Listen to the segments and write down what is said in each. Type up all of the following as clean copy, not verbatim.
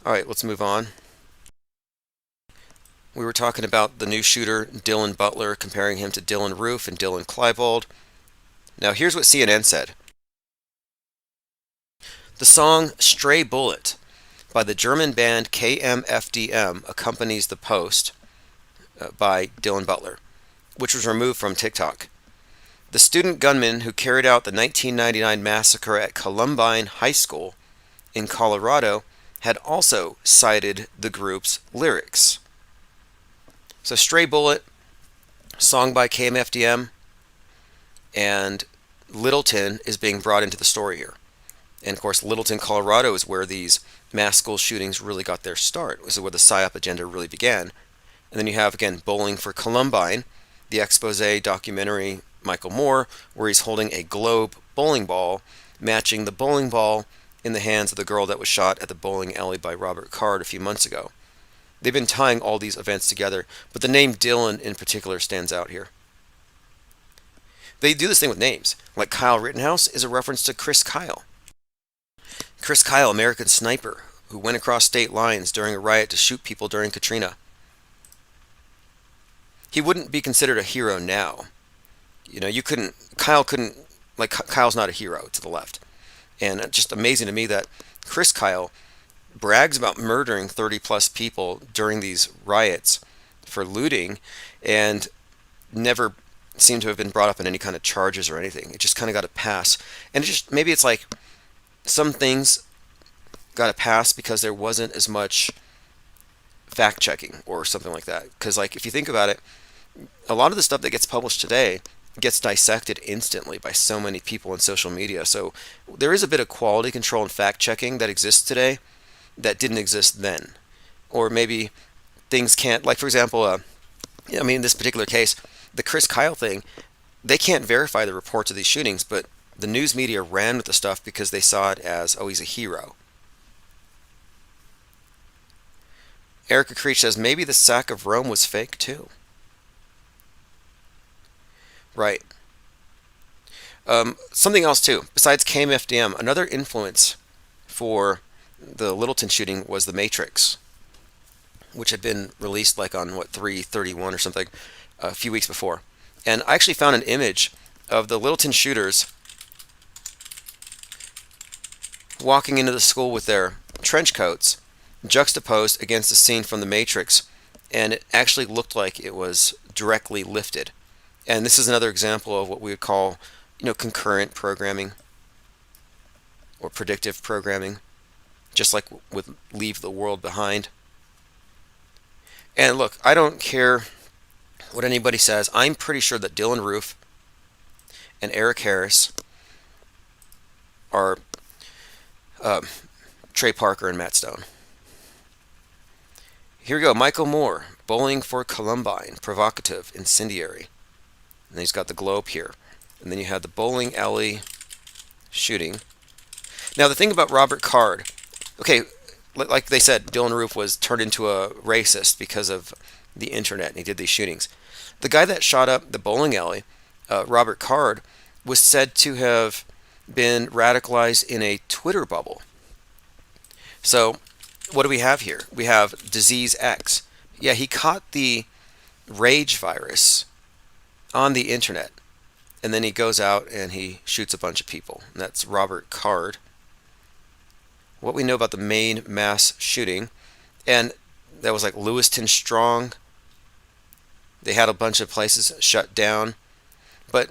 All right, let's move on. We were talking about the new shooter, Dylan Butler, comparing him to Dylan Roof and Dylan Klebold. Now, here's what CNN said. The song Stray Bullet by the German band KMFDM accompanies the post by Dylan Butler, which was removed from TikTok. The student gunman who carried out the 1999 massacre at Columbine High School in Colorado had also cited the group's lyrics. So Stray Bullet, song by KMFDM, and Littleton is being brought into the story here. And of course, Littleton, Colorado is where these mass school shootings really got their start. This is where the PSYOP agenda really began. And then you have, again, Bowling for Columbine, the expose documentary Michael Moore, where he's holding a globe bowling ball, matching the bowling ball in the hands of the girl that was shot at the bowling alley by Robert Card a few months ago. They've been tying all these events together, but the name Dylan in particular stands out here. They do this thing with names, like Kyle Rittenhouse is a reference to Chris Kyle. Chris Kyle, American sniper, who went across state lines during a riot to shoot people during Katrina. He wouldn't be considered a hero now. Kyle couldn't, like, Kyle's not a hero to the left. And it's just amazing to me that Chris Kyle brags about murdering 30 plus people during these riots for looting and never seemed to have been brought up in any kind of charges or anything. It just kind of got a pass. And maybe it's like some things got a pass because there wasn't as much fact checking or something like that. Because, like, if you think about it, a lot of the stuff that gets published today gets dissected instantly by so many people in social media. So there is a bit of quality control and fact checking that exists today that didn't exist then. Or maybe things can't, like, for example, in this particular case, the Chris Kyle thing, they can't verify the reports of these shootings, but the news media ran with the stuff because they saw it as, oh, he's a hero. Erica Creech says maybe the sack of Rome was fake too. Right. Something else too, besides KMFDM, another influence for the Littleton shooting was The Matrix, which had been released like on 3/31 or something a few weeks before. And I actually found an image of the Littleton shooters walking into the school with their trench coats juxtaposed against a scene from The Matrix, and it actually looked like it was directly lifted. And this is another example of what we would call, concurrent programming or predictive programming, just like with Leave the World Behind. And look, I don't care what anybody says. I'm pretty sure that Dylan Roof and Eric Harris are Trey Parker and Matt Stone. Here we go. Michael Moore, Bowling for Columbine, provocative, incendiary. And he's got the globe here. And then you have the bowling alley shooting. Now, the thing about Robert Card, okay, like they said, Dylan Roof was turned into a racist because of the internet, and he did these shootings. The guy that shot up the bowling alley, Robert Card, was said to have been radicalized in a Twitter bubble. So, what do we have here? We have Disease X. Yeah, he caught the rage virus on the internet, and then he goes out and he shoots a bunch of people. And that's Robert Card. What we know about the main mass shooting, and that was like Lewiston Strong. They had a bunch of places shut down, but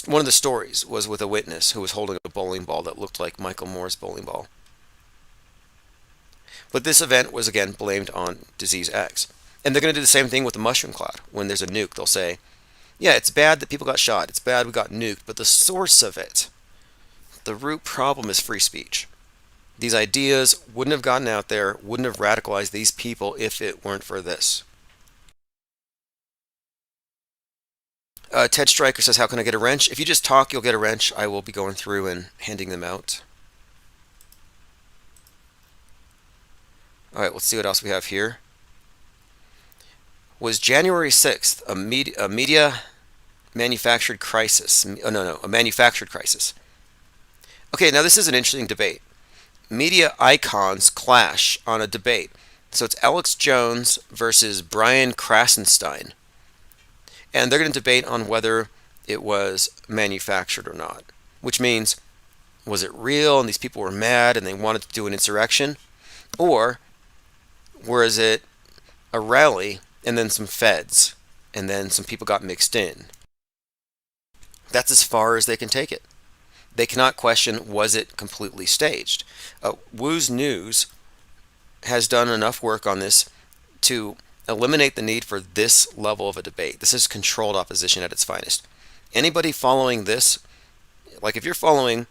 one of the stories was with a witness who was holding a bowling ball that looked like Michael Moore's bowling ball. But this event was again blamed on Disease X. And they're going to do the same thing with the mushroom cloud. When there's a nuke, they'll say, yeah, it's bad that people got shot. It's bad we got nuked. But the source of it, the root problem is free speech. These ideas wouldn't have gotten out there, wouldn't have radicalized these people if it weren't for this. Ted Stryker says, how can I get a wrench? If you just talk, you'll get a wrench. I will be going through and handing them out. All right, let's see what else we have here. Was January 6th a media manufactured crisis? A manufactured crisis. Okay, now this is an interesting debate. media icons clash on a debate. So it's Alex Jones versus Brian Krasenstein. And they're going to debate on whether it was manufactured or not. Which means, was it real and these people were mad and they wanted to do an insurrection? Or was it a rally and then some feds and then some people got mixed in? That's as far as they can take it. They cannot question, was it completely staged? Woo's News has done enough work on this to eliminate the need for this level of a debate. This is controlled opposition at its finest. Anybody following this, like if you're following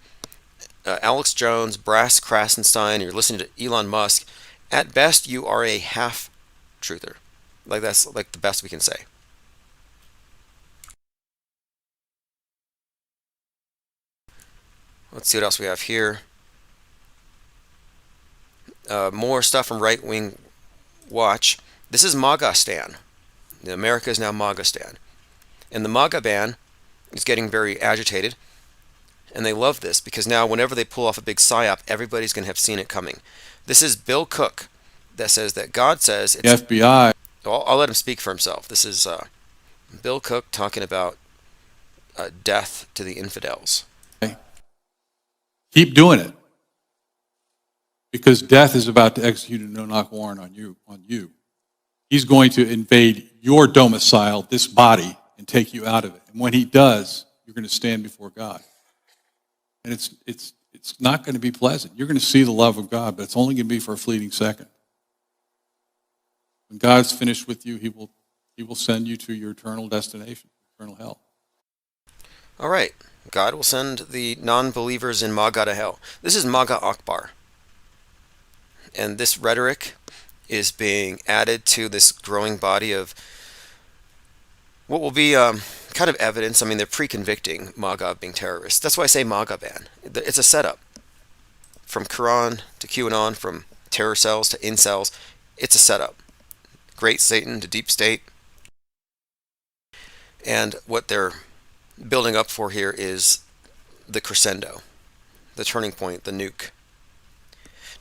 Alex Jones, Brass Krasenstein, you're listening to Elon Musk, at best you are a half-truther. Like that's like the best we can say. Let's see what else we have here. More stuff from Right Wing Watch. This is MAGA-stan. America is now MAGA-stan. And the MAGA ban is getting very agitated. And they love this because now whenever they pull off a big psyop, everybody's going to have seen it coming. This is Bill Cook that says that God says it's... FBI. I'll let him speak for himself. This is Bill Cook talking about death to the infidels. Keep doing it. Because death is about to execute a no-knock warrant on you. He's going to invade your domicile, this body, and take you out of it. And when he does, you're going to stand before God. And it's not going to be pleasant. You're going to see the love of God, but it's only going to be for a fleeting second. When God's finished with you, he will send you to your eternal destination, eternal hell. All right. God will send the non-believers in MAGA to hell. This is MAGA Akbar. And this rhetoric is being added to this growing body of what will be kind of evidence. I mean, they're pre-convicting MAGA of being terrorists. That's why I say MAGA ban. It's a setup. From Quran to QAnon, from terror cells to incels, it's a setup. Great Satan to deep state. And what they're building up for here is the crescendo, the turning point, the nuke.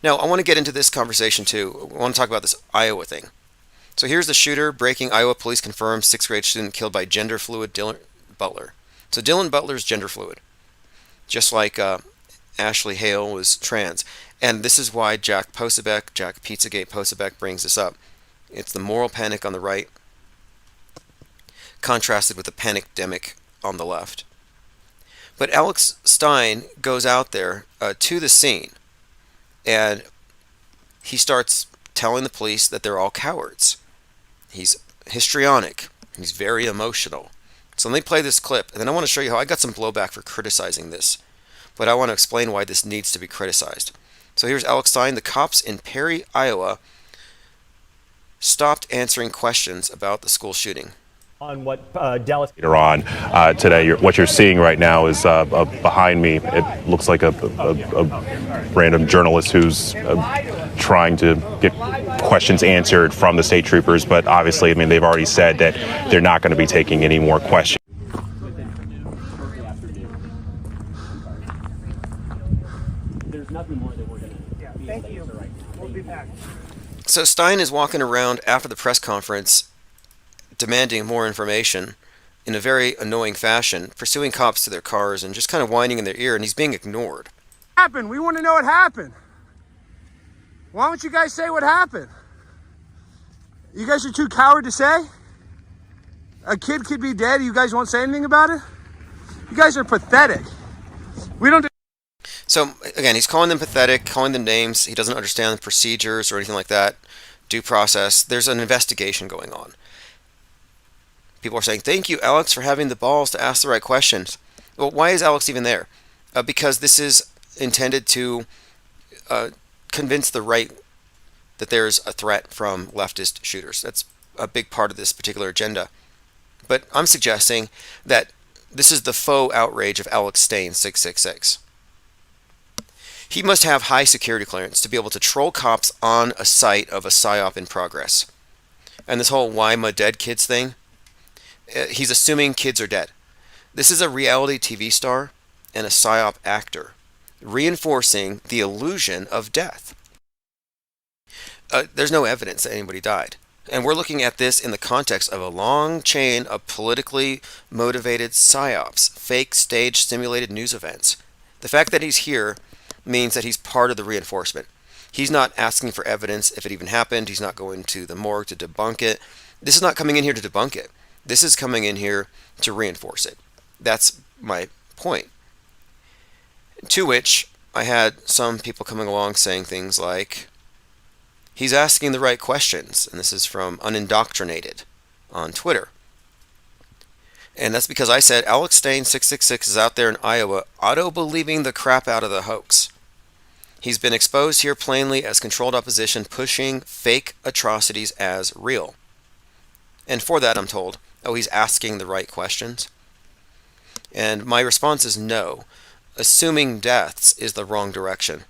Now, I want to get into this conversation too. I want to talk about this Iowa thing. So here's the shooter. Breaking: Iowa police confirm 6th grade student killed by gender fluid Dylan Butler. So Dylan Butler's gender fluid, just like Ashley Hale was trans. And this is why Jack Pizzagate Posobiec brings this up. It's the moral panic on the right, contrasted with the panic-demic on the left. But Alex Stein goes out there to the scene, and he starts telling the police that they're all cowards. He's histrionic. He's very emotional. So let me play this clip, and then I want to show you how I got some blowback for criticizing this. But I want to explain why this needs to be criticized. So here's Alex Stein. The cops in Perry, Iowa, stopped answering questions about the school shooting. On what Dallas later on today, what you're seeing right now is behind me. It looks like a random journalist who's trying to get questions answered from the state troopers, but obviously, I mean, they've already said that they're not going to be taking any more questions. There's nothing more that we're going to. Yeah, thank you. We'll be back. So Stein is walking around after the press conference, demanding more information in a very annoying fashion, pursuing cops to their cars and just kind of whining in their ear, and he's being ignored. We want to know what happened. Why don't you guys say what happened? You guys are too coward to say? A kid could be dead, you guys won't say anything about it? You guys are pathetic. We don't... So, again, he's calling them pathetic, calling them names. He doesn't understand the procedures or anything like that. Due process. There's an investigation going on. People are saying, thank you, Alex, for having the balls to ask the right questions. Well, why is Alex even there? Because this is intended to convince the right that there's a threat from leftist shooters. That's a big part of this particular agenda. But I'm suggesting that this is the faux outrage of Alex Stein, 666. He must have high security clearance to be able to troll cops on a site of a PSYOP in progress. And this whole why my dead kids thing, he's assuming kids are dead. This is a reality TV star and a PSYOP actor. reinforcing the illusion of death. There's no evidence that anybody died. And we're looking at this in the context of a long chain of politically motivated psyops, fake stage simulated news events. The fact that he's here means that he's part of the reinforcement. He's not asking for evidence if it even happened. He's not going to the morgue to debunk it. This is not coming in here to debunk it. This is coming in here to reinforce it. That's my point. To which I had some people coming along saying things like, he's asking the right questions. And this is from Unindoctrinated on Twitter. And that's because I said Alex Stein 666 is out there in Iowa auto-believing the crap out of the hoax. He's been exposed here plainly as controlled opposition pushing fake atrocities as real. And for that I'm told, oh, he's asking the right questions. And my response is no. Assuming deaths is the wrong direction.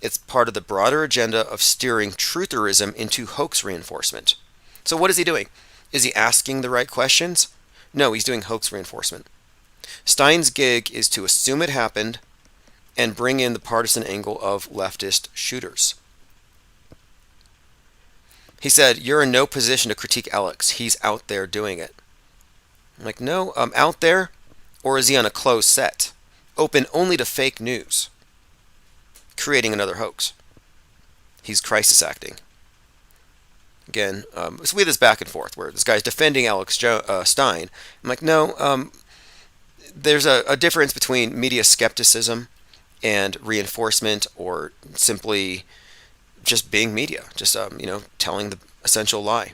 It's part of the broader agenda of steering trutherism into hoax reinforcement. So what is he doing? Is he asking the right questions? No, he's doing hoax reinforcement. Stein's gig is to assume it happened and bring in the partisan angle of leftist shooters. He said, you're in no position to critique Alex. He's out there doing it. I'm like, no, out there? Or is he on a closed set? Open only to fake news. Creating another hoax. He's crisis acting. Again, so we have this back and forth where this guy's defending Alex Stein. I'm like, no, there's a difference between media skepticism and reinforcement, or simply just being media, just telling the essential lie.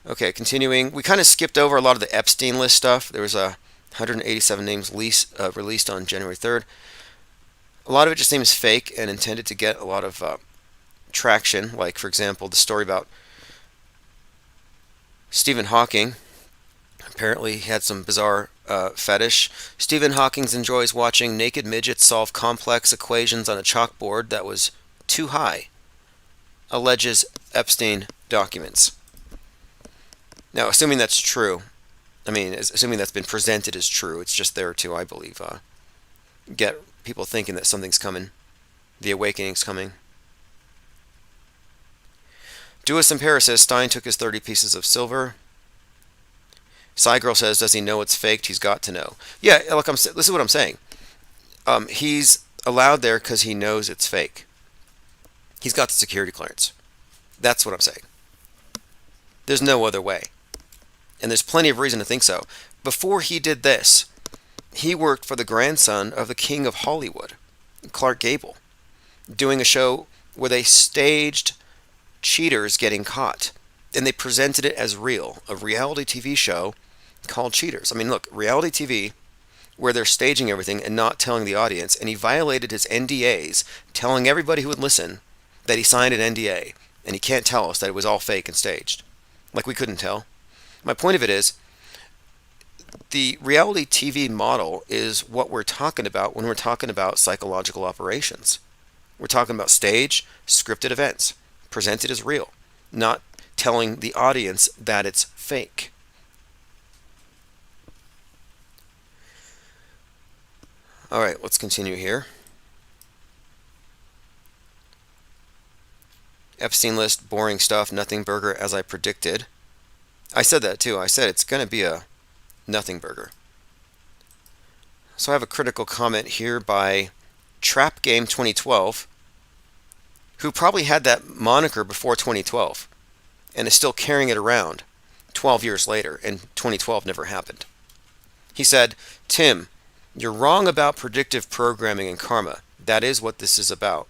Okay, continuing. We kind of skipped over a lot of the Epstein list stuff. There was 187 names released on January 3rd. A lot of it just seems fake and intended to get a lot of traction. Like, for example, the story about Stephen Hawking. Apparently, he had some bizarre fetish. Stephen Hawking enjoys watching naked midgets solve complex equations on a chalkboard that was too high, alleges Epstein documents. Now, assuming that's true, assuming that's been presented as true, it's just there to, I believe, get people thinking that something's coming. The awakening's coming. Duas Impera says Stein took his 30 pieces of silver. Cygirl says, does he know it's faked? He's got to know. Yeah, look, this is what I'm saying. He's allowed there because he knows it's fake. He's got the security clearance. That's what I'm saying. There's no other way. And there's plenty of reason to think so. Before he did this, he worked for the grandson of the King of Hollywood, Clark Gable, doing a show where they staged cheaters getting caught. And they presented it as real, a reality TV show called Cheaters. Look, reality TV, where they're staging everything and not telling the audience, and he violated his NDAs, telling everybody who would listen that he signed an NDA, and he can't tell us that it was all fake and staged. Like we couldn't tell. My point of it is, the reality TV model is what we're talking about when we're talking about psychological operations. We're talking about staged, scripted events, presented as real, not telling the audience that it's fake. All right, let's continue here. Epstein list, boring stuff, nothing burger as I predicted. I said that too. I said it's going to be a nothing burger. So I have a critical comment here by Trap Game 2012, who probably had that moniker before 2012 and is still carrying it around 12 years later, and 2012 never happened. He said, Tim, you're wrong about predictive programming and karma. That is what this is about.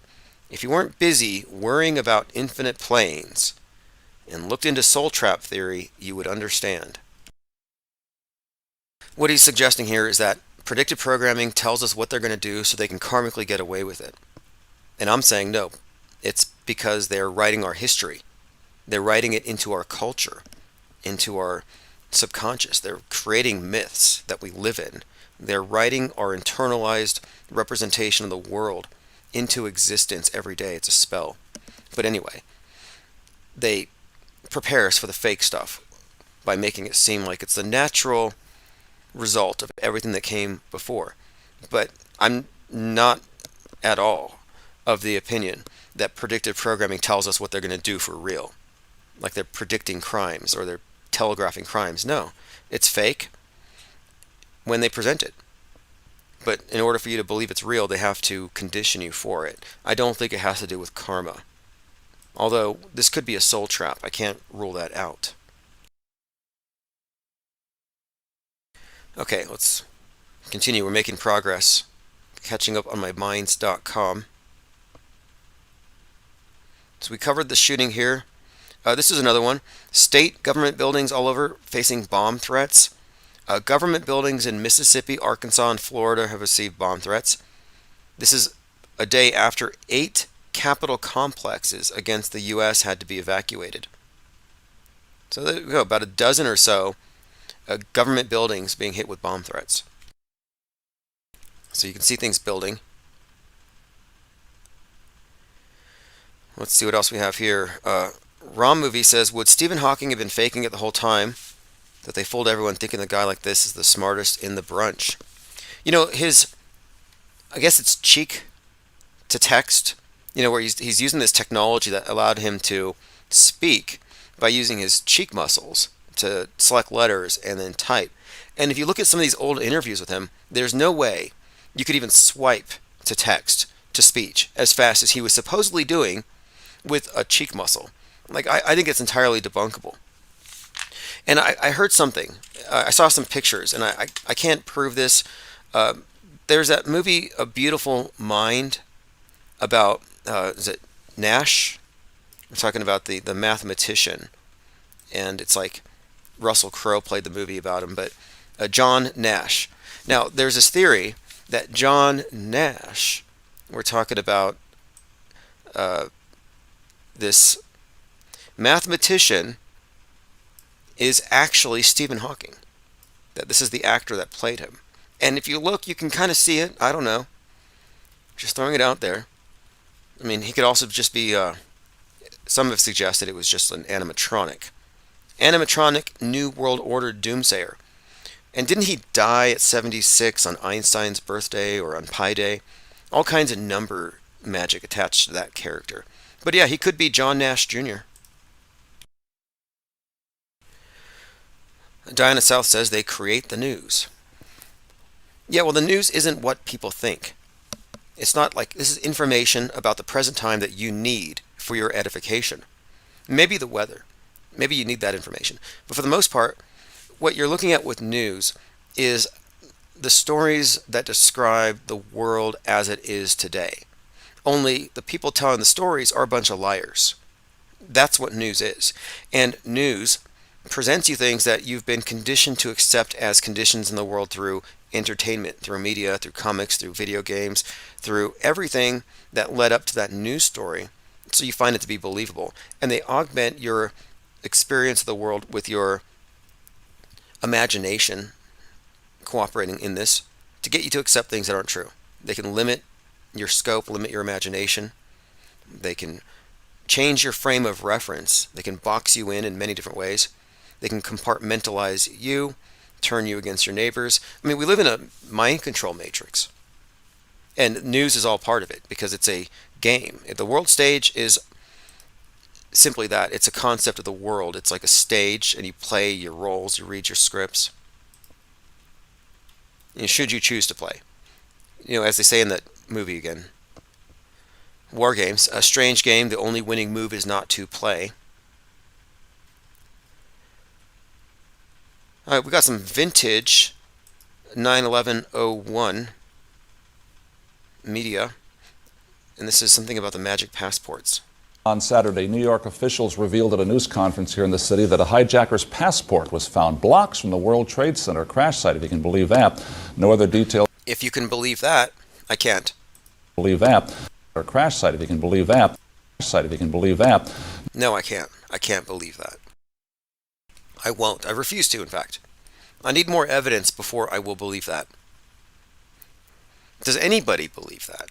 If you weren't busy worrying about infinite planes and looked into soul trap theory, you would understand. What he's suggesting here is that predictive programming tells us what they're going to do so they can karmically get away with it. And I'm saying no. It's because they're writing our history. They're writing it into our culture, into our subconscious. They're creating myths that we live in. They're writing our internalized representation of the world into existence every day. It's a spell. But anyway, they prepare us for the fake stuff by making it seem like it's the natural result of everything that came before. But I'm not at all of the opinion that predictive programming tells us what they're going to do for real. Like they're predicting crimes or they're telegraphing crimes. No, it's fake when they present it. But in order for you to believe it's real, they have to condition you for it. I don't think it has to do with karma. Although this could be a soul trap. I can't rule that out. Okay, let's continue. We're making progress. Catching up on my minds.com. So we covered the shooting here. This is another one. State government buildings all over facing bomb threats. Government buildings in Mississippi, Arkansas, and Florida have received bomb threats. This is a day after 8 Capitol complexes against the U.S. had to be evacuated. So there we go, about a dozen or so government buildings being hit with bomb threats. So you can see things building. Let's see what else we have here. Rom Movie says, would Stephen Hawking have been faking it the whole time? That they fooled everyone thinking the guy like this is the smartest in the brunch. You know, I guess it's cheek to text, where he's using this technology that allowed him to speak by using his cheek muscles to select letters and then type. And if you look at some of these old interviews with him, there's no way you could even swipe to text to speech as fast as he was supposedly doing with a cheek muscle. Like, I think it's entirely debunkable. And I heard something. I saw some pictures, and I can't prove this. There's that movie, A Beautiful Mind, about, is it Nash? We're talking about the mathematician. And it's like Russell Crowe played the movie about him, but John Nash. Now, there's this theory that John Nash, we're talking about this mathematician, is actually Stephen Hawking. That this is the actor that played him. And if you look, you can kind of see it. I don't know. Just throwing it out there. I mean, he could also just be, some have suggested it was just an animatronic. Animatronic New World Order doomsayer. And didn't he die at 76 on Einstein's birthday or on Pi Day? All kinds of number magic attached to that character. But yeah, he could be John Nash Jr. Diana South says they create the news. Yeah, well, the news isn't what people think. It's not like this is information about the present time that you need for your edification. Maybe the weather. Maybe you need that information. But for the most part, what you're looking at with news is the stories that describe the world as it is today. Only the people telling the stories are a bunch of liars. That's what news is. And news presents you things that you've been conditioned to accept as conditions in the world through entertainment, through media, through comics, through video games, through everything that led up to that news story. So you find it to be believable. And they augment your experience of the world with your imagination cooperating in this to get you to accept things that aren't true. They can limit your scope, limit your imagination. They can change your frame of reference. They can box you in many different ways. They can compartmentalize you, turn you against your neighbors. I mean, we live in a mind control matrix. And news is all part of it because it's a game. The world stage is simply that. It's a concept of the world. It's like a stage, and you play your roles, you read your scripts. Should you choose to play. As they say in that movie again, War Games, a strange game, the only winning move is not to play. All right, we got some vintage 9/11/01 media, and this is something about the magic passports. On Saturday, New York officials revealed at a news conference here in the city that a hijacker's passport was found blocks from the World Trade Center crash site, if you can believe that. No other details. If you can believe that, I can't. Believe that. Or crash site, if you can believe that. Crash site, if you can believe that. No, I can't. I can't believe that. I won't. I refuse to, in fact. I need more evidence before I will believe that. Does anybody believe that?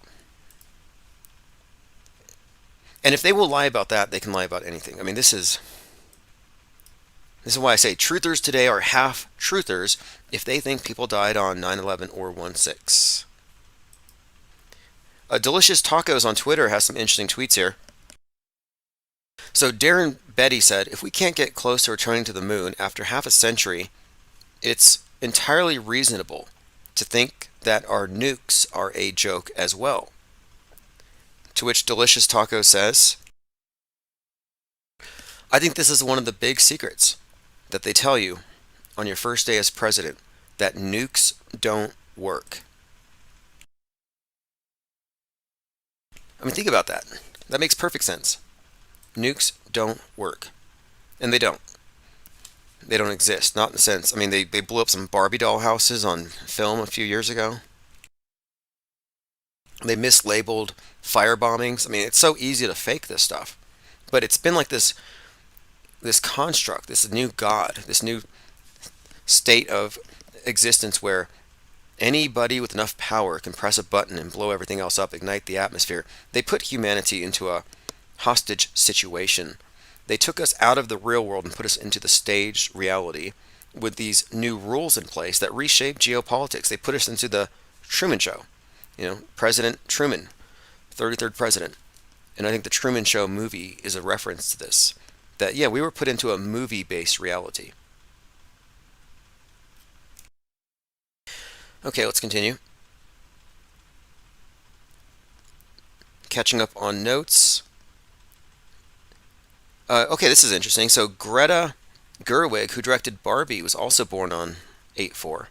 And if they will lie about that, they can lie about anything. I mean, this is This is why I say truthers today are half truthers if they think people died on 9/11 or 1/6. Delicious Tacos on Twitter has some interesting tweets here. So Darren Betty said, if we can't get close to returning to the moon after half a century, it's entirely reasonable to think that our nukes are a joke as well. To which Delicious Taco says, I think this is one of the big secrets that they tell you on your first day as president, that nukes don't work. I mean, think about that. That makes perfect sense. Nukes don't work. And they don't. They don't exist. Not in the sense, I mean, they blew up some Barbie doll houses on film a few years ago. They mislabeled fire bombings. I mean, it's so easy to fake this stuff. But it's been like this construct, this new God, this new state of existence where anybody with enough power can press a button and blow everything else up, ignite the atmosphere. They put humanity into a hostage situation. They took us out of the real world and put us into the staged reality with these new rules in place that reshape geopolitics. They put us into the Truman Show. President Truman, 33rd president. And I think the Truman Show movie is a reference to this. That, yeah, we were put into a movie-based reality. Okay, let's continue. Catching up on notes. Okay, this is interesting. So Greta Gerwig, who directed Barbie, was also born on 8/4.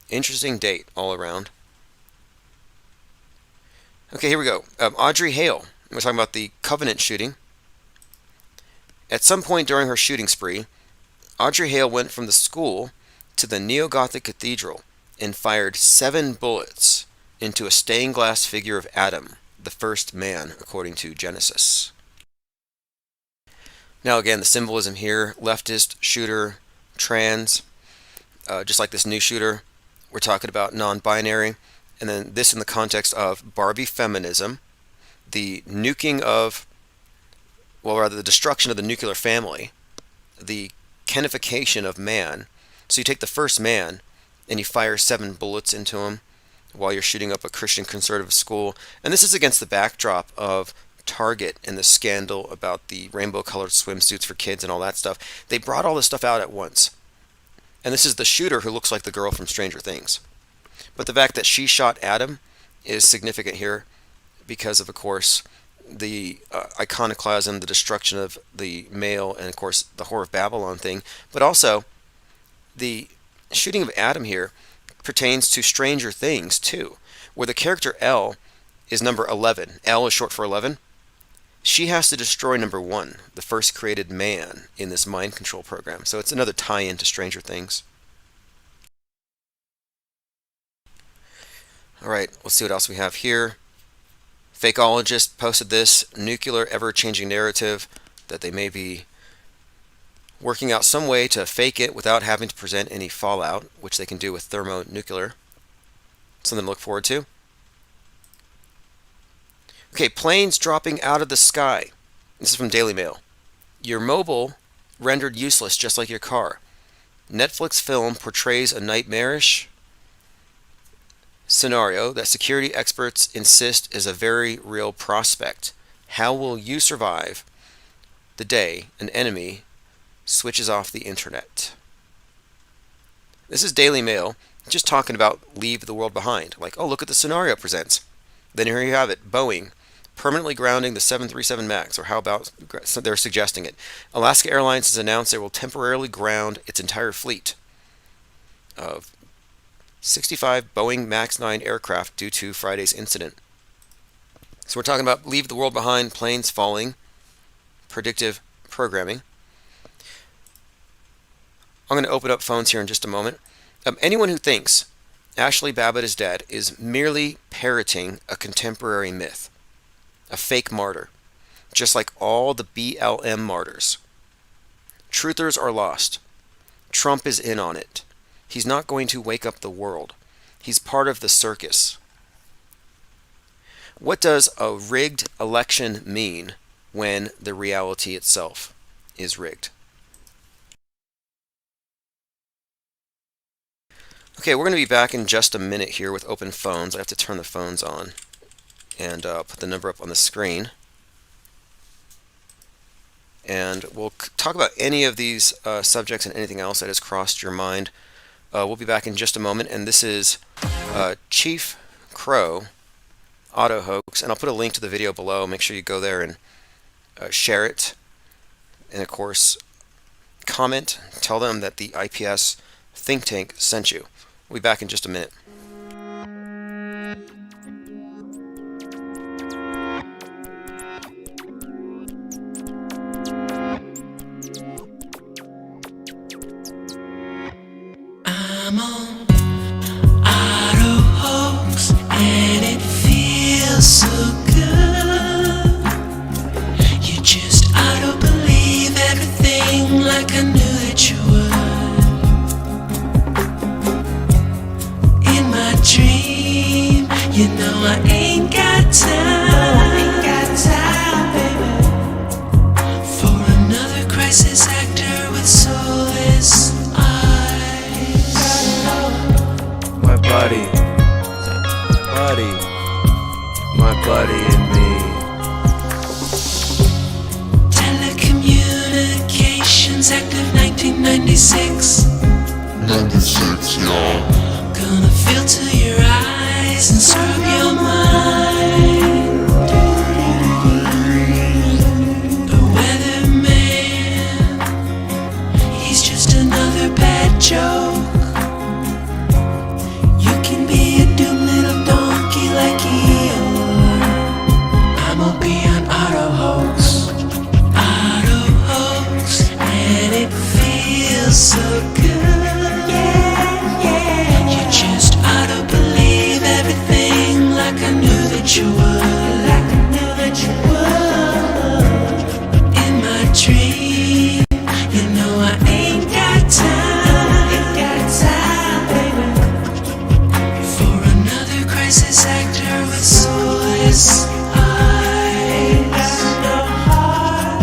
Interesting date all around. Okay, here we go. Audrey Hale. We're talking about the Covenant shooting. At some point during her shooting spree, Audrey Hale went from the school to the Neo-Gothic cathedral and fired 7 bullets into a stained glass figure of Adam, the first man, according to Genesis. Now again, the symbolism here, leftist, shooter, trans, just like this new shooter, we're talking about non-binary, and then this in the context of Barbie feminism, the nuking of, well, rather the destruction of the nuclear family, the Kenification of man. So you take the first man and you fire 7 bullets into him while you're shooting up a Christian conservative school. And this is against the backdrop of Target and the scandal about the rainbow-colored swimsuits for kids and all that stuff. They brought all this stuff out at once. And this is the shooter who looks like the girl from Stranger Things. But the fact that she shot Adam is significant here because of course, the iconoclasm, the destruction of the male, and of course, the Whore of Babylon thing. But also, the shooting of Adam here pertains to Stranger Things, too, where the character L is number 11. L is short for 11. She has to destroy number 1, the first created man in this mind control program. So it's another tie-in to Stranger Things. All right, let's see what else we have here. Fakeologist posted this nuclear ever-changing narrative that they may be working out some way to fake it without having to present any fallout, which they can do with thermonuclear. Something to look forward to. Okay, planes dropping out of the sky. This is from Daily Mail. Your mobile rendered useless just like your car. Netflix film portrays a nightmarish scenario that security experts insist is a very real prospect. How will you survive the day an enemy switches off the internet? This is Daily Mail, just talking about leave the world behind. Like, oh, look at the scenario it presents. Then here you have it, Boeing permanently grounding the 737 MAX, or how about they're suggesting it. Alaska Airlines has announced they will temporarily ground its entire fleet of 65 Boeing MAX 9 aircraft due to Friday's incident. So we're talking about leave the world behind, planes falling, predictive programming. I'm going to open up phones here in just a moment. Anyone who thinks Ashley Babbitt is dead is merely parroting a contemporary myth, a fake martyr, just like all the BLM martyrs. Truthers are lost. Trump is in on it. He's not going to wake up the world. He's part of the circus. What does a rigged election mean when the reality itself is rigged? Okay, we're going to be back in just a minute here with open phones. I have to turn the phones on and put the number up on the screen. And we'll talk about any of these subjects and anything else that has crossed your mind. We'll be back in just a moment, and this is Chief Crow Auto Hoax, and I'll put a link to the video below. Make sure you go there and share it, and of course comment, tell them that the IPS think tank sent you. We'll be back in just a minute. I'm on auto hoax and it feels so good. You just auto believe everything like I knew that you would. In my dream, you know I ain't got time, baby, for another crisis actor with soulless eyes. My buddy and me. Telecommunications Act of 1996. 96, y'all. Gonna filter your eyes and scrub your mind. The weatherman, he's just another bad joke. You can be a doomed little donkey like Eeyore. I'm gonna be an auto hoax, and it feels so good. You just auto believe everything like I knew that you would. In my dream, you know I ain't got time, baby, for another crisis actor with soulless eyes. Got no heart,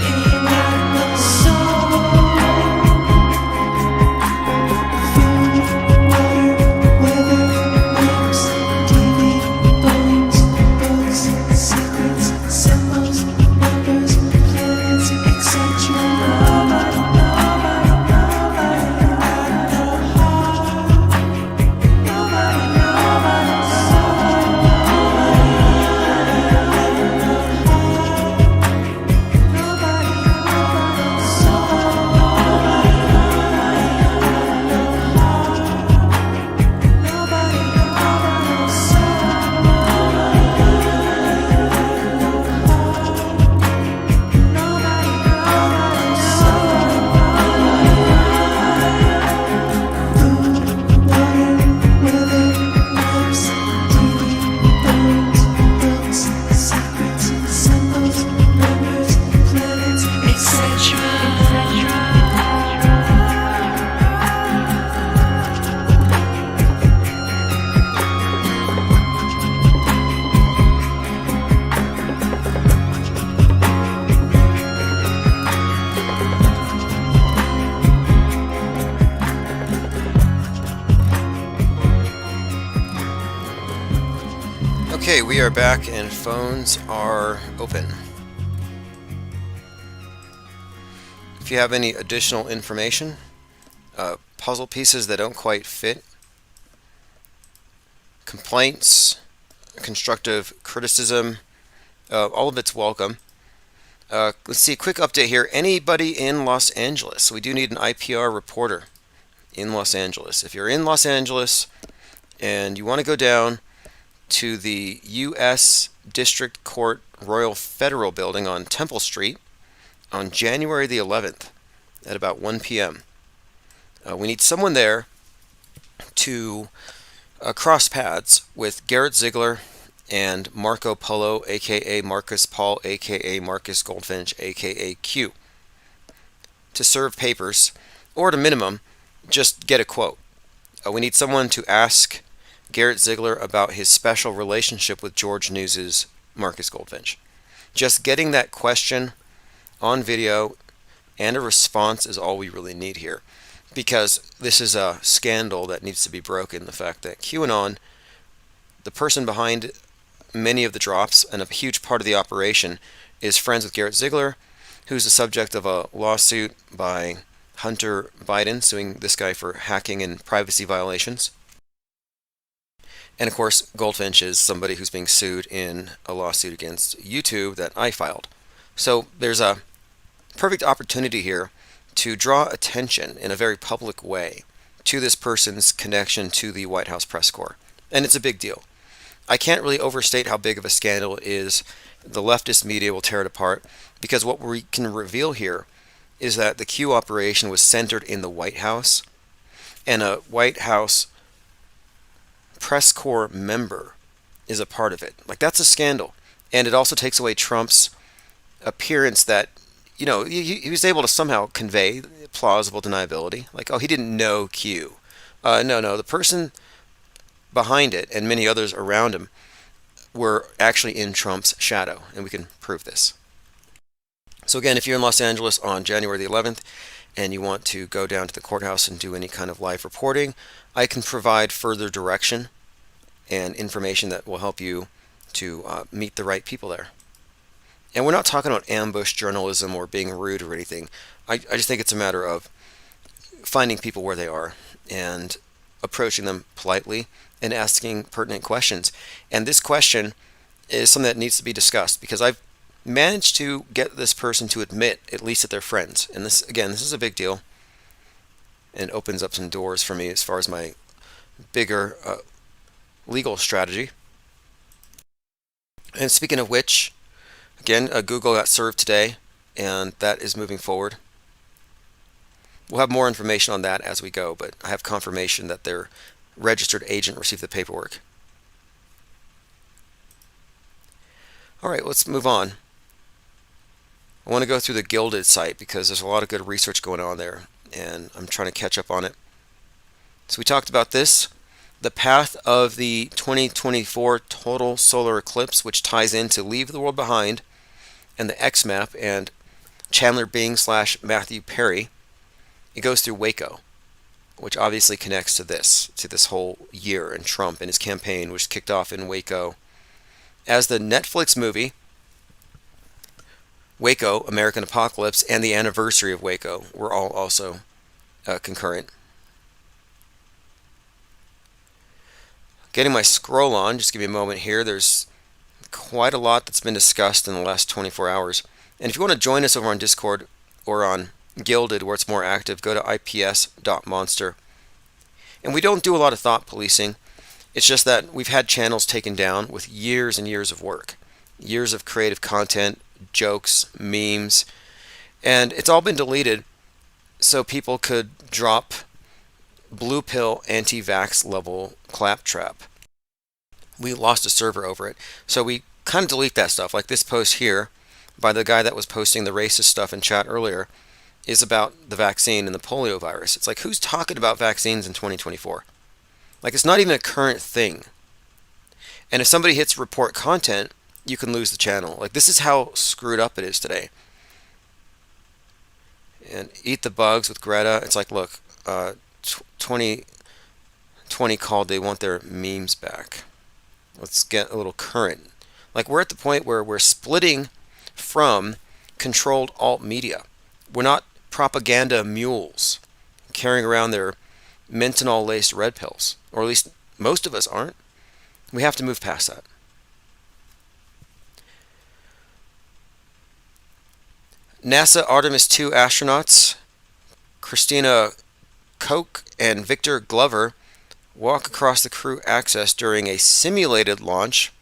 ain't got no soul. Food, water, weather, maps, TV, bones, books, secrets, symbols, numbers, planets, etc. Nobody, got no heart. Okay, we are back and phones are open. If you have any additional information, puzzle pieces that don't quite fit, complaints, constructive criticism, all of it's welcome. Let's see, a quick update here. Anybody in Los Angeles? We do need an IPR reporter in Los Angeles. If you're in Los Angeles and you want to go down to the U.S. District Court Royal Federal Building on Temple Street on January the 11th at about 1 p.m. We need someone there to cross paths with Garrett Ziegler and Marco Polo, a.k.a. Marcus Paul, a.k.a. Marcus Goldfinch, a.k.a. Q, to serve papers, or at a minimum, just get a quote. We need someone to ask Garrett Ziegler about his special relationship with George News's Marcus Goldfinch. Just getting that question on video and a response is all we really need here. because this is a scandal that needs to be broken. The fact that QAnon, the person behind many of the drops and a huge part of the operation, is friends with Garrett Ziegler, who's the subject of a lawsuit by Hunter Biden suing this guy for hacking and privacy violations. And of course, Goldfinch is somebody who's being sued in a lawsuit against YouTube that I filed. So there's a perfect opportunity here to draw attention in a very public way to this person's connection to the White House press corps. And it's a big deal. I can't really overstate how big of a scandal it is. The leftist media will tear it apart, because what we can reveal here is that the Q operation was centered in the White House, and a White House press corps member is a part of it. Like, that's a scandal. And it also takes away Trump's appearance that, he was able to somehow convey plausible deniability. Like, oh, he didn't know Q. No, the person behind it and many others around him were actually in Trump's shadow, and we can prove this. So again, if you're in Los Angeles on January the 11th and you want to go down to the courthouse and do any kind of live reporting, I can provide further direction and information that will help you to meet the right people there. And we're not talking about ambush journalism or being rude or anything. I just think it's a matter of finding people where they are and approaching them politely and asking pertinent questions. And this question is something that needs to be discussed, because I've managed to get this person to admit, at least that they're friends. And this is a big deal, and opens up some doors for me as far as my bigger legal strategy. And speaking of which, again, Google got served today, and that is moving forward. We'll have more information on that as we go, but I have confirmation that their registered agent received the paperwork. All right, let's move on. I want to go through the Gilded site because there's a lot of good research going on there, and I'm trying to catch up on it. So we talked about this, the path of the 2024 total solar eclipse, which ties into Leave the World Behind and the X Map and Chandler Bing / Matthew Perry. It goes through Waco, which obviously connects to this whole year and Trump and his campaign, which kicked off in Waco. As the Netflix movie Waco, American Apocalypse, and the anniversary of Waco were all also concurrent. Getting my scroll on, just give me a moment here. There's quite a lot that's been discussed in the last 24 hours. And if you want to join us over on Discord or on Gilded, where it's more active, go to ips.monster. And we don't do a lot of thought policing. It's just that we've had channels taken down with years and years of work, years of creative content, jokes, memes, and it's all been deleted so people could drop blue pill anti-vax level claptrap. We lost a server over it, so we kind of delete that stuff. Like this post here by the guy that was posting the racist stuff in chat earlier is about the vaccine and the polio virus. It's like, who's talking about vaccines in 2024? Like, it's not even a current thing. And if somebody hits report content, you can lose the channel. Like, this is how screwed up it is today. And Eat the Bugs with Greta. It's like, look, 2020 called, they want their memes back. Let's get a little current. Like, we're at the point where we're splitting from controlled alt media. We're not propaganda mules carrying around their menthol-laced red pills. Or at least most of us aren't. We have to move past that. NASA Artemis II astronauts Christina Koch and Victor Glover walk across the crew access during a simulated launch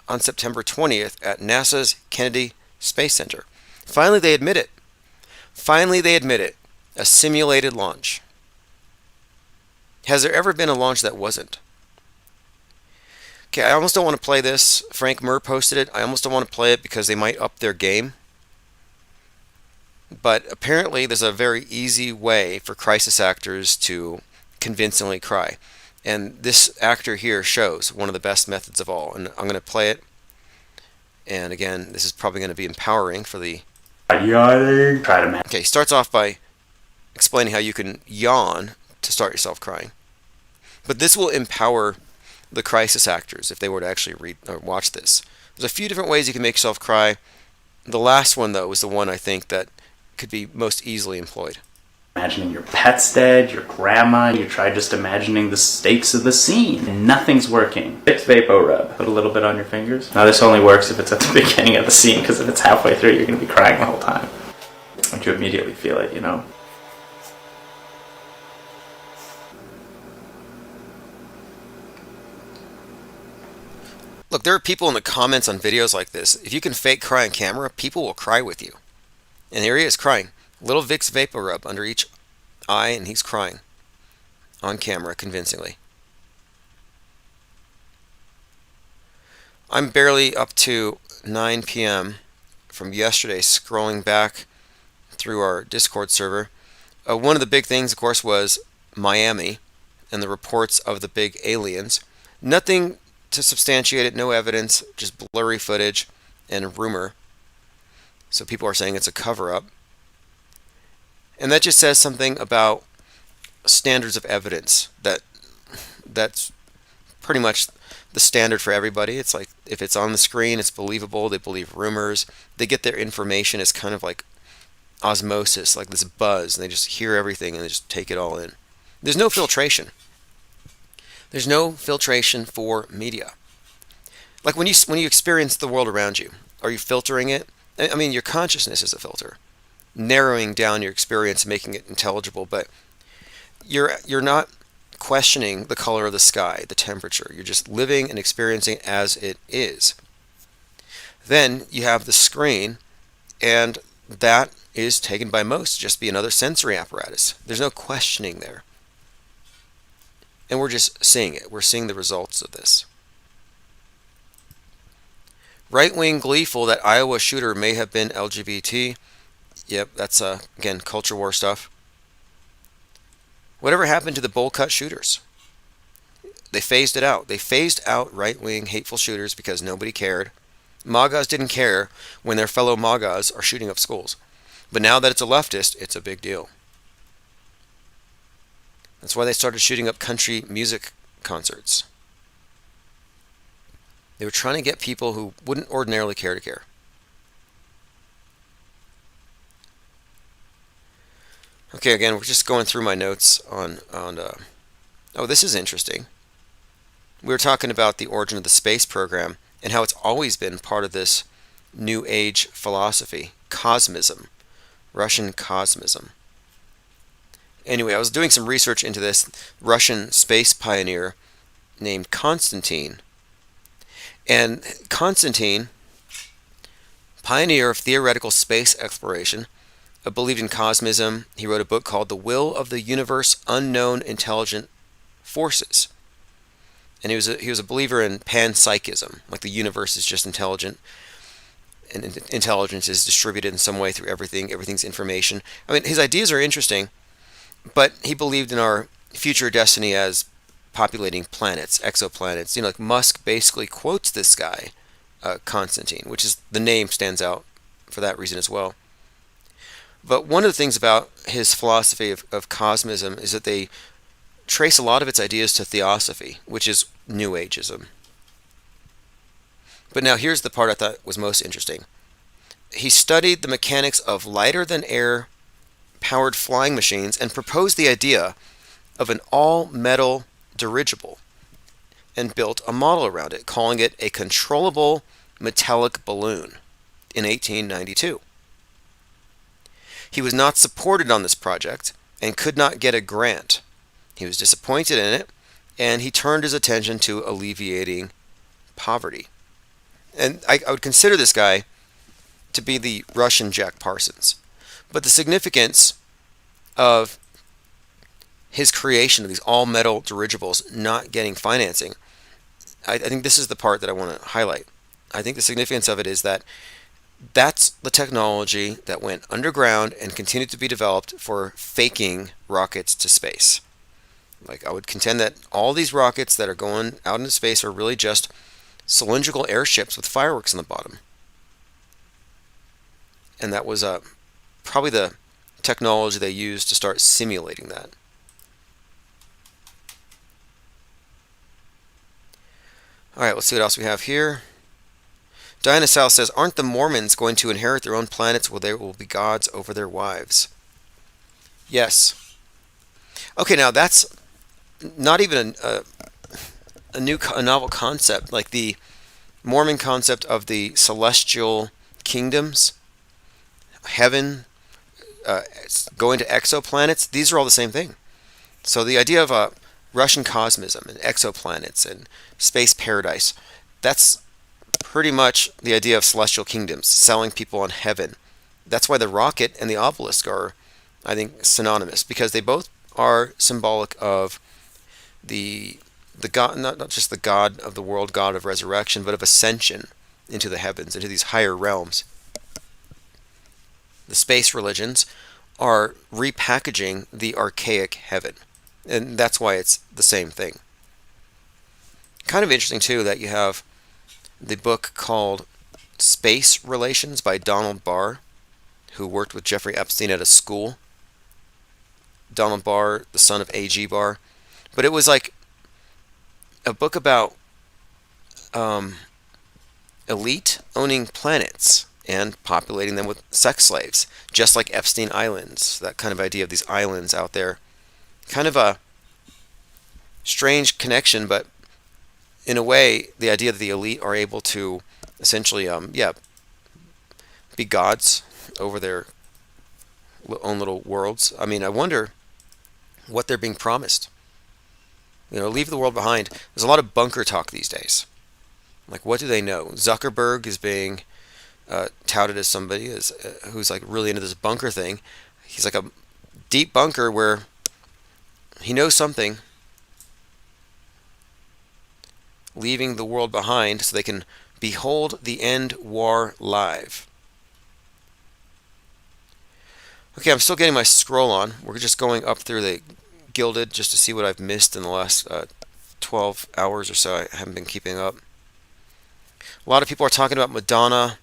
on September 20th at NASA's Kennedy Space Center. Finally, they admit it. Finally, they admit it. A simulated launch. Has there ever been a launch that wasn't? Okay, I almost don't want to play this. Frank Murr posted it. I almost don't want to play it because they might up their game. But apparently there's a very easy way for crisis actors to convincingly cry. And this actor here shows one of the best methods of all. And I'm going to play it. And again, this is probably going to be empowering for the... Yawning. Try to Okay, starts off by explaining how you can yawn to start yourself crying. But this will empower the crisis actors if they were to actually read or watch this. There's a few different ways you can make yourself cry. The last one, though, is the one I think that could be most easily employed. Imagining your pet's dead, your grandma, you try just imagining the stakes of the scene, and nothing's working. Vicks Vapor Rub. Put a little bit on your fingers. Now this only works if it's at the beginning of the scene, because if it's halfway through, you're going to be crying the whole time. And you immediately feel it, you know? Look, there are people in the comments on videos like this. If you can fake cry on camera, people will cry with you. And here he is crying. Little Vicks Vapor Rub under each eye, and he's crying on camera convincingly. I'm barely up to 9 p.m. from yesterday, scrolling back through our Discord server. One of the big things, of course, was Miami and the reports of the big aliens. Nothing to substantiate it, no evidence, just blurry footage and rumor. So people are saying it's a cover-up. And that just says something about standards of evidence. That's pretty much the standard for everybody. It's like if it's on the screen, it's believable. They believe rumors. They get their information as kind of like osmosis, like this buzz. And they just hear everything and they just take it all in. There's no filtration. There's no filtration for media. Like when you experience the world around you, are you filtering it? I mean, your consciousness is a filter, narrowing down your experience, making it intelligible, but you're not questioning the color of the sky, the temperature. You're just living and experiencing as it is. Then you have the screen, and that is taken by most to just be another sensory apparatus. There's no questioning there. And we're just seeing it. We're seeing the results of this. Right-wing gleeful that Iowa shooter may have been LGBT. Yep, that's, again, culture war stuff. Whatever happened to the bowl cut shooters? They phased it out. They phased out right-wing hateful shooters because nobody cared. MAGAs didn't care when their fellow MAGAs are shooting up schools. But now that it's a leftist, it's a big deal. That's why they started shooting up country music concerts. They were trying to get people who wouldn't ordinarily care to care. Okay, again, we're just going through my notes on oh, this is interesting. We were talking about the origin of the space program and how it's always been part of this New Age philosophy, cosmism, Russian cosmism. Anyway, I was doing some research into this Russian space pioneer named Konstantin. And Konstantin, pioneer of theoretical space exploration, believed in cosmism. He wrote a book called The Will of the Universe, Unknown Intelligent Forces. And he was a believer in panpsychism, like the universe is just intelligent, and intelligence is distributed in some way through everything. Everything's information. I mean, his ideas are interesting, but he believed in our future destiny as populating planets, exoplanets. You know, like Musk basically quotes this guy, Konstantin, which is the name stands out for that reason as well. But one of the things about his philosophy of cosmism is that they trace a lot of its ideas to theosophy, which is New Ageism. But now here's the part I thought was most interesting. He studied the mechanics of lighter-than-air powered flying machines and proposed the idea of an all-metal dirigible and built a model around it, calling it a controllable metallic balloon in 1892. He was not supported on this project and could not get a grant. He was disappointed in it, and he turned his attention to alleviating poverty. And I would consider this guy to be the Russian Jack Parsons. But the significance of his creation of these all-metal dirigibles not getting financing, I think this is the part that I want to highlight. I think the significance of it is that that's the technology that went underground and continued to be developed for faking rockets to space. Like, I would contend that all these rockets that are going out into space are really just cylindrical airships with fireworks on the bottom. And that was probably the technology they use to start simulating that. All right, let's see what else we have here. Diana South says, aren't the Mormons going to inherit their own planets where there will be gods over their wives? Yes. Okay, now that's not even a novel concept. Like the Mormon concept of the celestial kingdoms, heaven, going to exoplanets, these are all the same thing. So the idea of a Russian cosmism and exoplanets and space paradise, that's pretty much the idea of celestial kingdoms, selling people on heaven. That's why the rocket and the obelisk are, I think, synonymous, because they both are symbolic of the God, not just the God of the world, God of resurrection, but of ascension into the heavens, into these higher realms. The space religions are repackaging the archaic heaven, and that's why it's the same thing. Kind of interesting, too, that you have the book called Space Relations by Donald Barr, who worked with Jeffrey Epstein at a school. Donald Barr, the son of A.G. Barr. But it was like a book about elite owning planets and populating them with sex slaves, just like Epstein Islands, that kind of idea of these islands out there. Kind of a strange connection, but in a way, the idea that the elite are able to essentially, be gods over their own little worlds. I mean, I wonder what they're being promised. Leave the world behind. There's a lot of bunker talk these days. Like, what do they know? Zuckerberg is being touted as somebody who's like really into this bunker thing. He's like a deep bunker where he knows something. Leaving the world behind so they can behold the end war live. Okay, I'm still getting my scroll on. We're just going up through the Gilded just to see what I've missed in the last 12 hours or so. I haven't been keeping up. A lot of people are talking about Madonna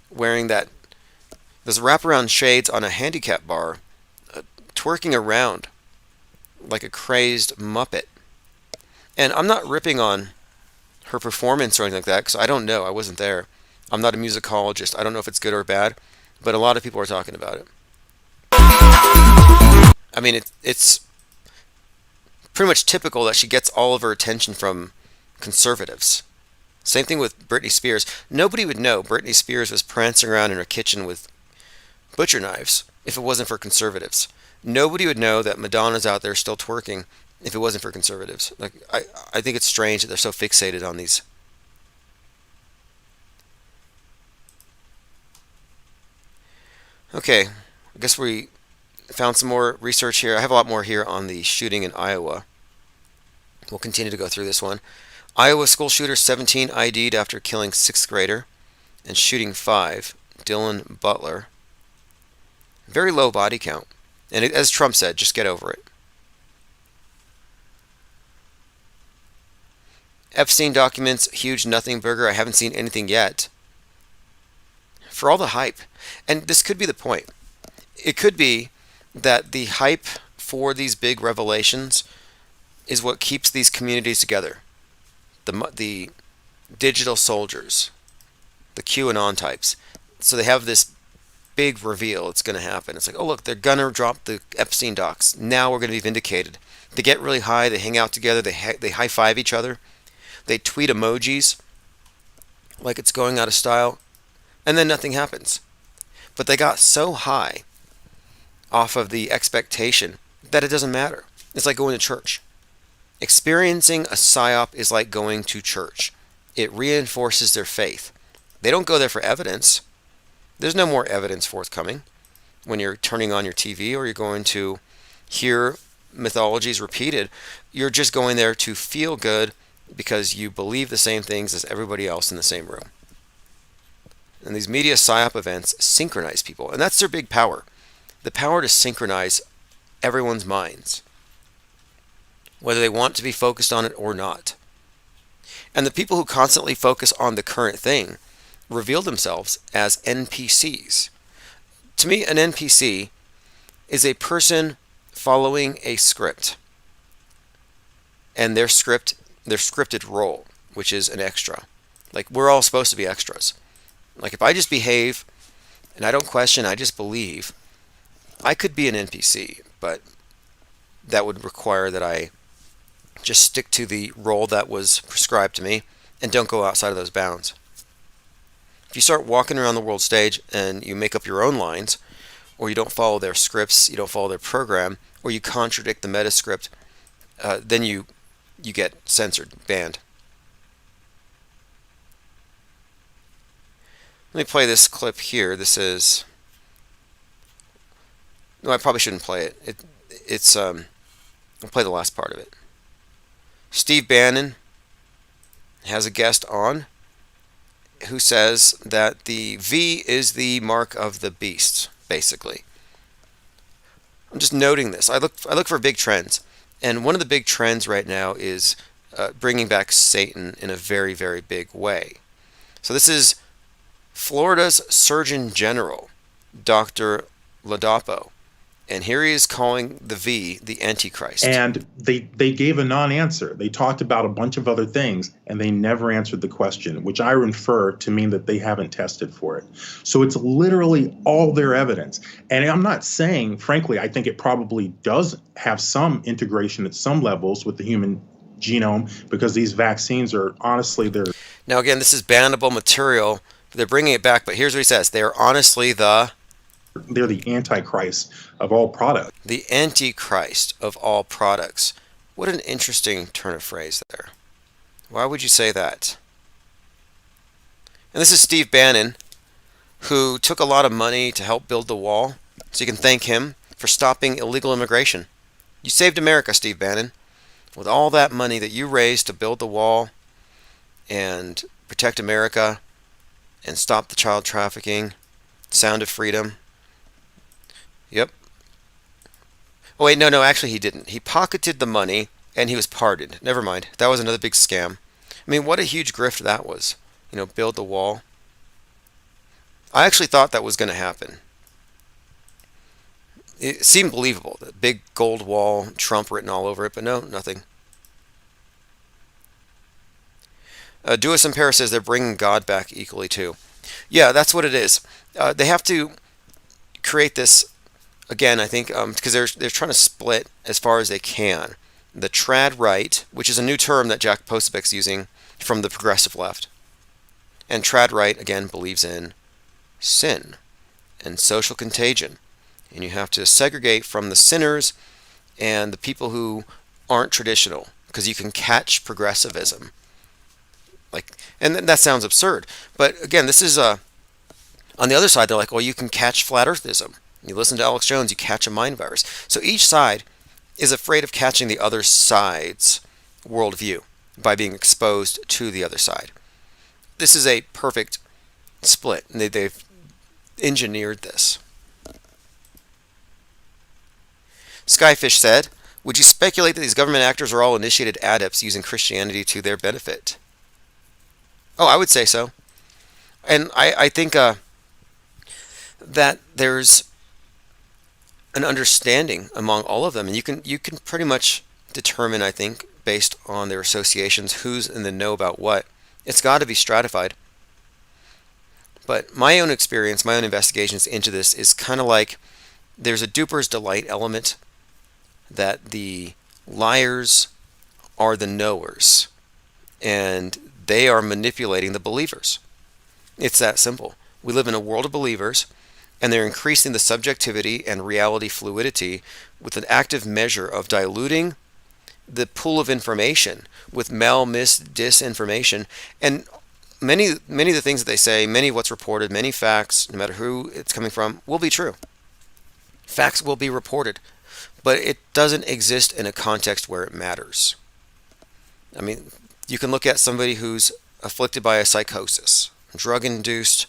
wearing those wraparound shades on a handicap bar, twerking around like a crazed Muppet. And I'm not ripping on her performance or anything like that, because I don't know. I wasn't there. I'm not a musicologist. I don't know if it's good or bad, but a lot of people are talking about it. I mean, it's pretty much typical that she gets all of her attention from conservatives. Same thing with Britney Spears. Nobody would know Britney Spears was prancing around in her kitchen with butcher knives if it wasn't for conservatives. Nobody would know that Madonna's out there still twerking if it wasn't for conservatives. Like, I think it's strange that they're so fixated on these. Okay, I guess we found some more research here. I have a lot more here on the shooting in Iowa. We'll continue to go through this one. Iowa school shooter 17 ID'd after killing 6th grader and shooting 5. Dylan Butler. Very low body count. And as Trump said, just get over it. Epstein documents, huge nothing burger. I haven't seen anything yet. For all the hype. And this could be the point. It could be that the hype for these big revelations is what keeps these communities together. The digital soldiers, the QAnon types. So they have this big reveal. It's going to happen. It's like, oh, look, they're going to drop the Epstein docs. Now we're going to be vindicated. They get really high. They hang out together. They high-five each other. They tweet emojis like it's going out of style. And then nothing happens. But they got so high off of the expectation that it doesn't matter. It's like going to church. Experiencing a psyop is like going to church. It reinforces their faith. They don't go there for evidence. There's no more evidence forthcoming when you're turning on your TV or you're going to hear mythologies repeated. You're just going there to feel good because you believe the same things as everybody else in the same room. And these media psyop events synchronize people, and that's their big power. The power to synchronize everyone's minds, whether they want to be focused on it or not. And the people who constantly focus on the current thing reveal themselves as NPCs. To me, an NPC is a person following a script, and their scripted role, which is an extra. Like, we're all supposed to be extras. Like, if I just behave and I don't question, I just believe, I could be an NPC, but that would require that I just stick to the role that was prescribed to me and don't go outside of those bounds. If you start walking around the world stage and you make up your own lines, or you don't follow their scripts, you don't follow their program, or you contradict the meta script, then you get censored, banned. Let me play this clip here. This is... No, I probably shouldn't play it. I'll play the last part of it. Steve Bannon has a guest on who says that the V is the mark of the beast, basically. I'm just noting this. I look for big trends, and one of the big trends right now is bringing back Satan in a very, very big way. So this is Florida's Surgeon General, Dr. Ladapo. And here he is calling the V the Antichrist. And they gave a non-answer. They talked about a bunch of other things, and they never answered the question, which I infer to mean that they haven't tested for it. So it's literally all their evidence. And I'm not saying, frankly, I think it probably does have some integration at some levels with the human genome, because these vaccines are they're... Now, again, this is bannable material. They're bringing it back, but here's what he says. They're honestly They're the Antichrist of all products. The Antichrist of all products. What an interesting turn of phrase there. Why would you say that? And this is Steve Bannon, who took a lot of money to help build the wall. So you can thank him for stopping illegal immigration. You saved America, Steve Bannon. With all that money that you raised to build the wall and protect America and stop the child trafficking, sound of freedom. Yep. Oh, wait, no, actually he didn't. He pocketed the money and he was pardoned. Never mind. That was another big scam. I mean, what a huge grift that was. Build the wall. I actually thought that was going to happen. It seemed believable. The big gold wall, Trump written all over it, but no, nothing. Duas in Paris says they're bringing God back equally too. Yeah, that's what it is. They have to create this, again, I think, because they're trying to split as far as they can. The trad right, which is a new term that Jack Posobiec's using from the progressive left. And trad right, again, believes in sin and social contagion. And you have to segregate from the sinners and the people who aren't traditional, because you can catch progressivism. And that sounds absurd. But again, this is on the other side, they're like, well, you can catch flat earthism. You listen to Alex Jones, you catch a mind virus. So each side is afraid of catching the other side's worldview by being exposed to the other side. This is a perfect split, and they've engineered this. Skyfish said, would you speculate that these government actors are all initiated adepts using Christianity to their benefit? Oh, I would say so. And I think that there's an understanding among all of them, and you can pretty much determine, I think, based on their associations, who's in the know about what. It's got to be stratified. But my own experience, my own investigations into this is kind of like there's a duper's delight element, that the liars are the knowers, and they are manipulating the believers. It's that simple. We live in a world of believers, and they're increasing the subjectivity and reality fluidity with an active measure of diluting the pool of information with disinformation. And many of the things that they say, many of what's reported, many facts, no matter who it's coming from, will be true. Facts will be reported, but it doesn't exist in a context where it matters. I mean, you can look at somebody who's afflicted by a psychosis, drug-induced,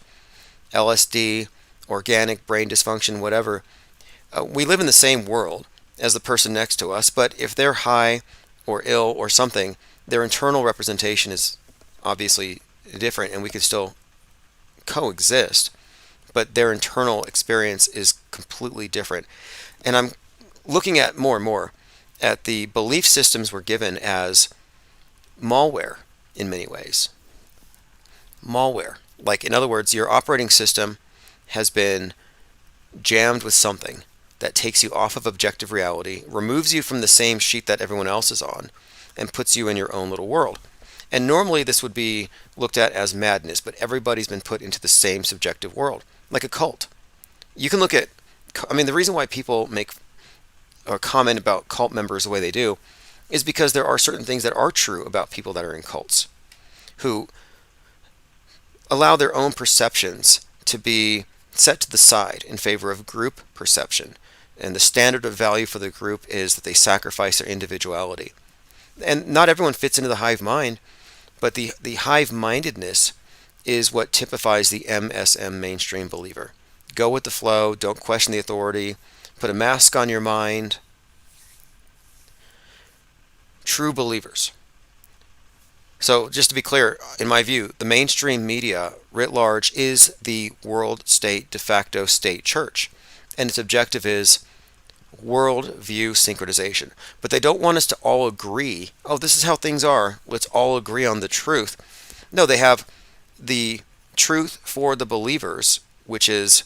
LSD, organic brain dysfunction, whatever. We live in the same world as the person next to us, but if they're high or ill or something, their internal representation is obviously different, and we can still coexist, but their internal experience is completely different. And I'm looking at more and more at the belief systems we're given as malware in many ways. Malware. Like, in other words, your operating system has been jammed with something that takes you off of objective reality, removes you from the same sheet that everyone else is on, and puts you in your own little world. And normally this would be looked at as madness, but everybody's been put into the same subjective world, like a cult. You can look at, I mean, the reason why people make or comment about cult members the way they do is because there are certain things that are true about people that are in cults who allow their own perceptions to be set to the side in favor of group perception. And the standard of value for the group is that they sacrifice their individuality. And not everyone fits into the hive mind, but the hive-mindedness is what typifies the MSM mainstream believer. Go with the flow, don't question the authority, put a mask on your mind. True believers. So just to be clear, in my view, the mainstream media writ large is the world state de facto state church. And its objective is world view synchronization. But they don't want us to all agree, oh, this is how things are, let's all agree on the truth. No, they have the truth for the believers, which is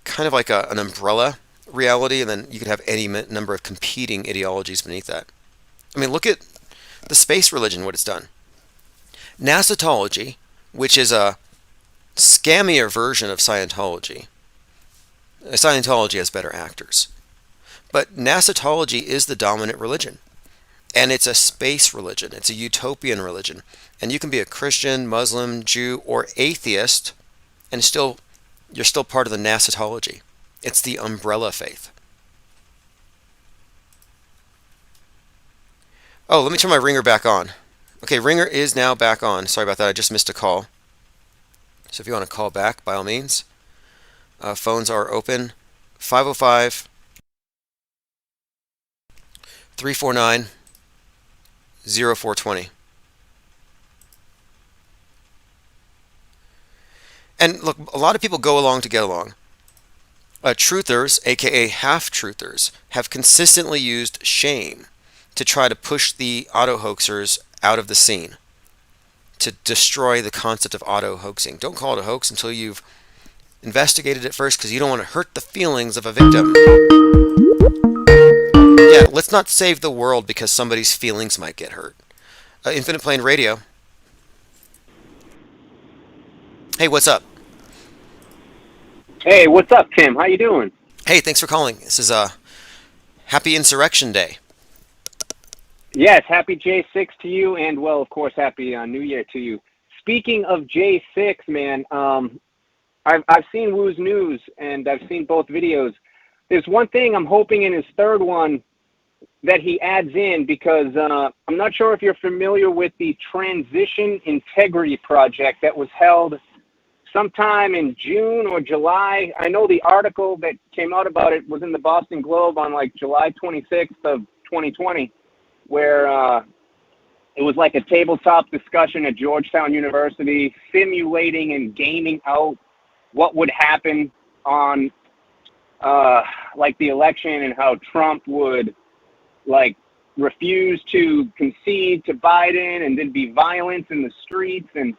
kind of like an umbrella reality, and then you can have any number of competing ideologies beneath that. I mean, look at the space religion, what it's done. Nasatology, which is a scammier version of Scientology. Scientology has better actors. But Nasatology is the dominant religion. And it's a space religion. It's a utopian religion. And you can be a Christian, Muslim, Jew, or atheist, and you're still part of the Nasatology. It's the umbrella faith. Oh, let me turn my ringer back on. Okay, ringer is now back on. Sorry about that. I just missed a call. So if you want to call back, by all means. Phones are open. 505 349 0420. And look, a lot of people go along to get along. Truthers, aka half-truthers, have consistently used shame to try to push the auto-hoaxers out of the scene, to destroy the concept of auto-hoaxing. Don't call it a hoax until you've investigated it first, because you don't want to hurt the feelings of a victim. Yeah, let's not save the world because somebody's feelings might get hurt. Infinite Plane Radio. Hey, what's up? Hey, what's up, Tim? How you doing? Hey, thanks for calling. This is Happy Insurrection Day. Yes, happy J6 to you, and, well, of course, happy New Year to you. Speaking of J6, man, I've seen Woo's news, and I've seen both videos. There's one thing I'm hoping in his third one that he adds in, because I'm not sure if you're familiar with the Transition Integrity Project that was held sometime in June or July. I know the article that came out about it was in the Boston Globe on like July 26th of 2020, where it was like a tabletop discussion at Georgetown University, simulating and gaming out what would happen on like the election, and how Trump would like refuse to concede to Biden, and there'd be violence in the streets. And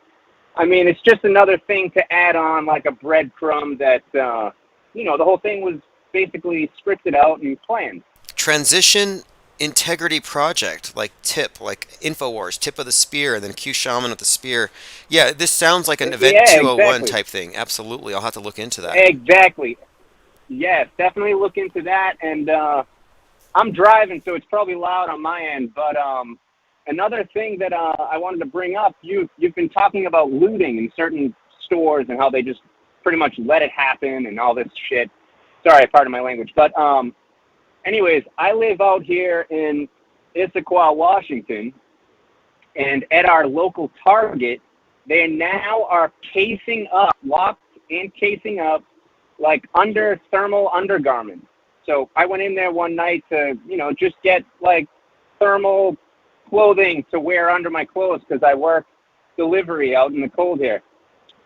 I mean, it's just another thing to add on, like a breadcrumb that, you know, the whole thing was basically scripted out and planned. Transition Integrity Project, like TIP, like InfoWars, Tip of the Spear, and then Q Shaman with the Spear. Yeah, this sounds like an Event 201 exactly. Type thing. Absolutely. I'll have to look into that. Exactly. Yes, definitely look into that. And I'm driving, so it's probably loud on my end. But another thing that I wanted to bring up, you've been talking about looting in certain stores and how they just pretty much let it happen and all this shit. Sorry, pardon my language. But anyways, I live out here in Issaquah, Washington, and at our local Target, they now are casing up, locked and casing up, like under thermal undergarments. So I went in there one night to, you know, just get like thermal clothing to wear under my clothes, because I work delivery out in the cold here.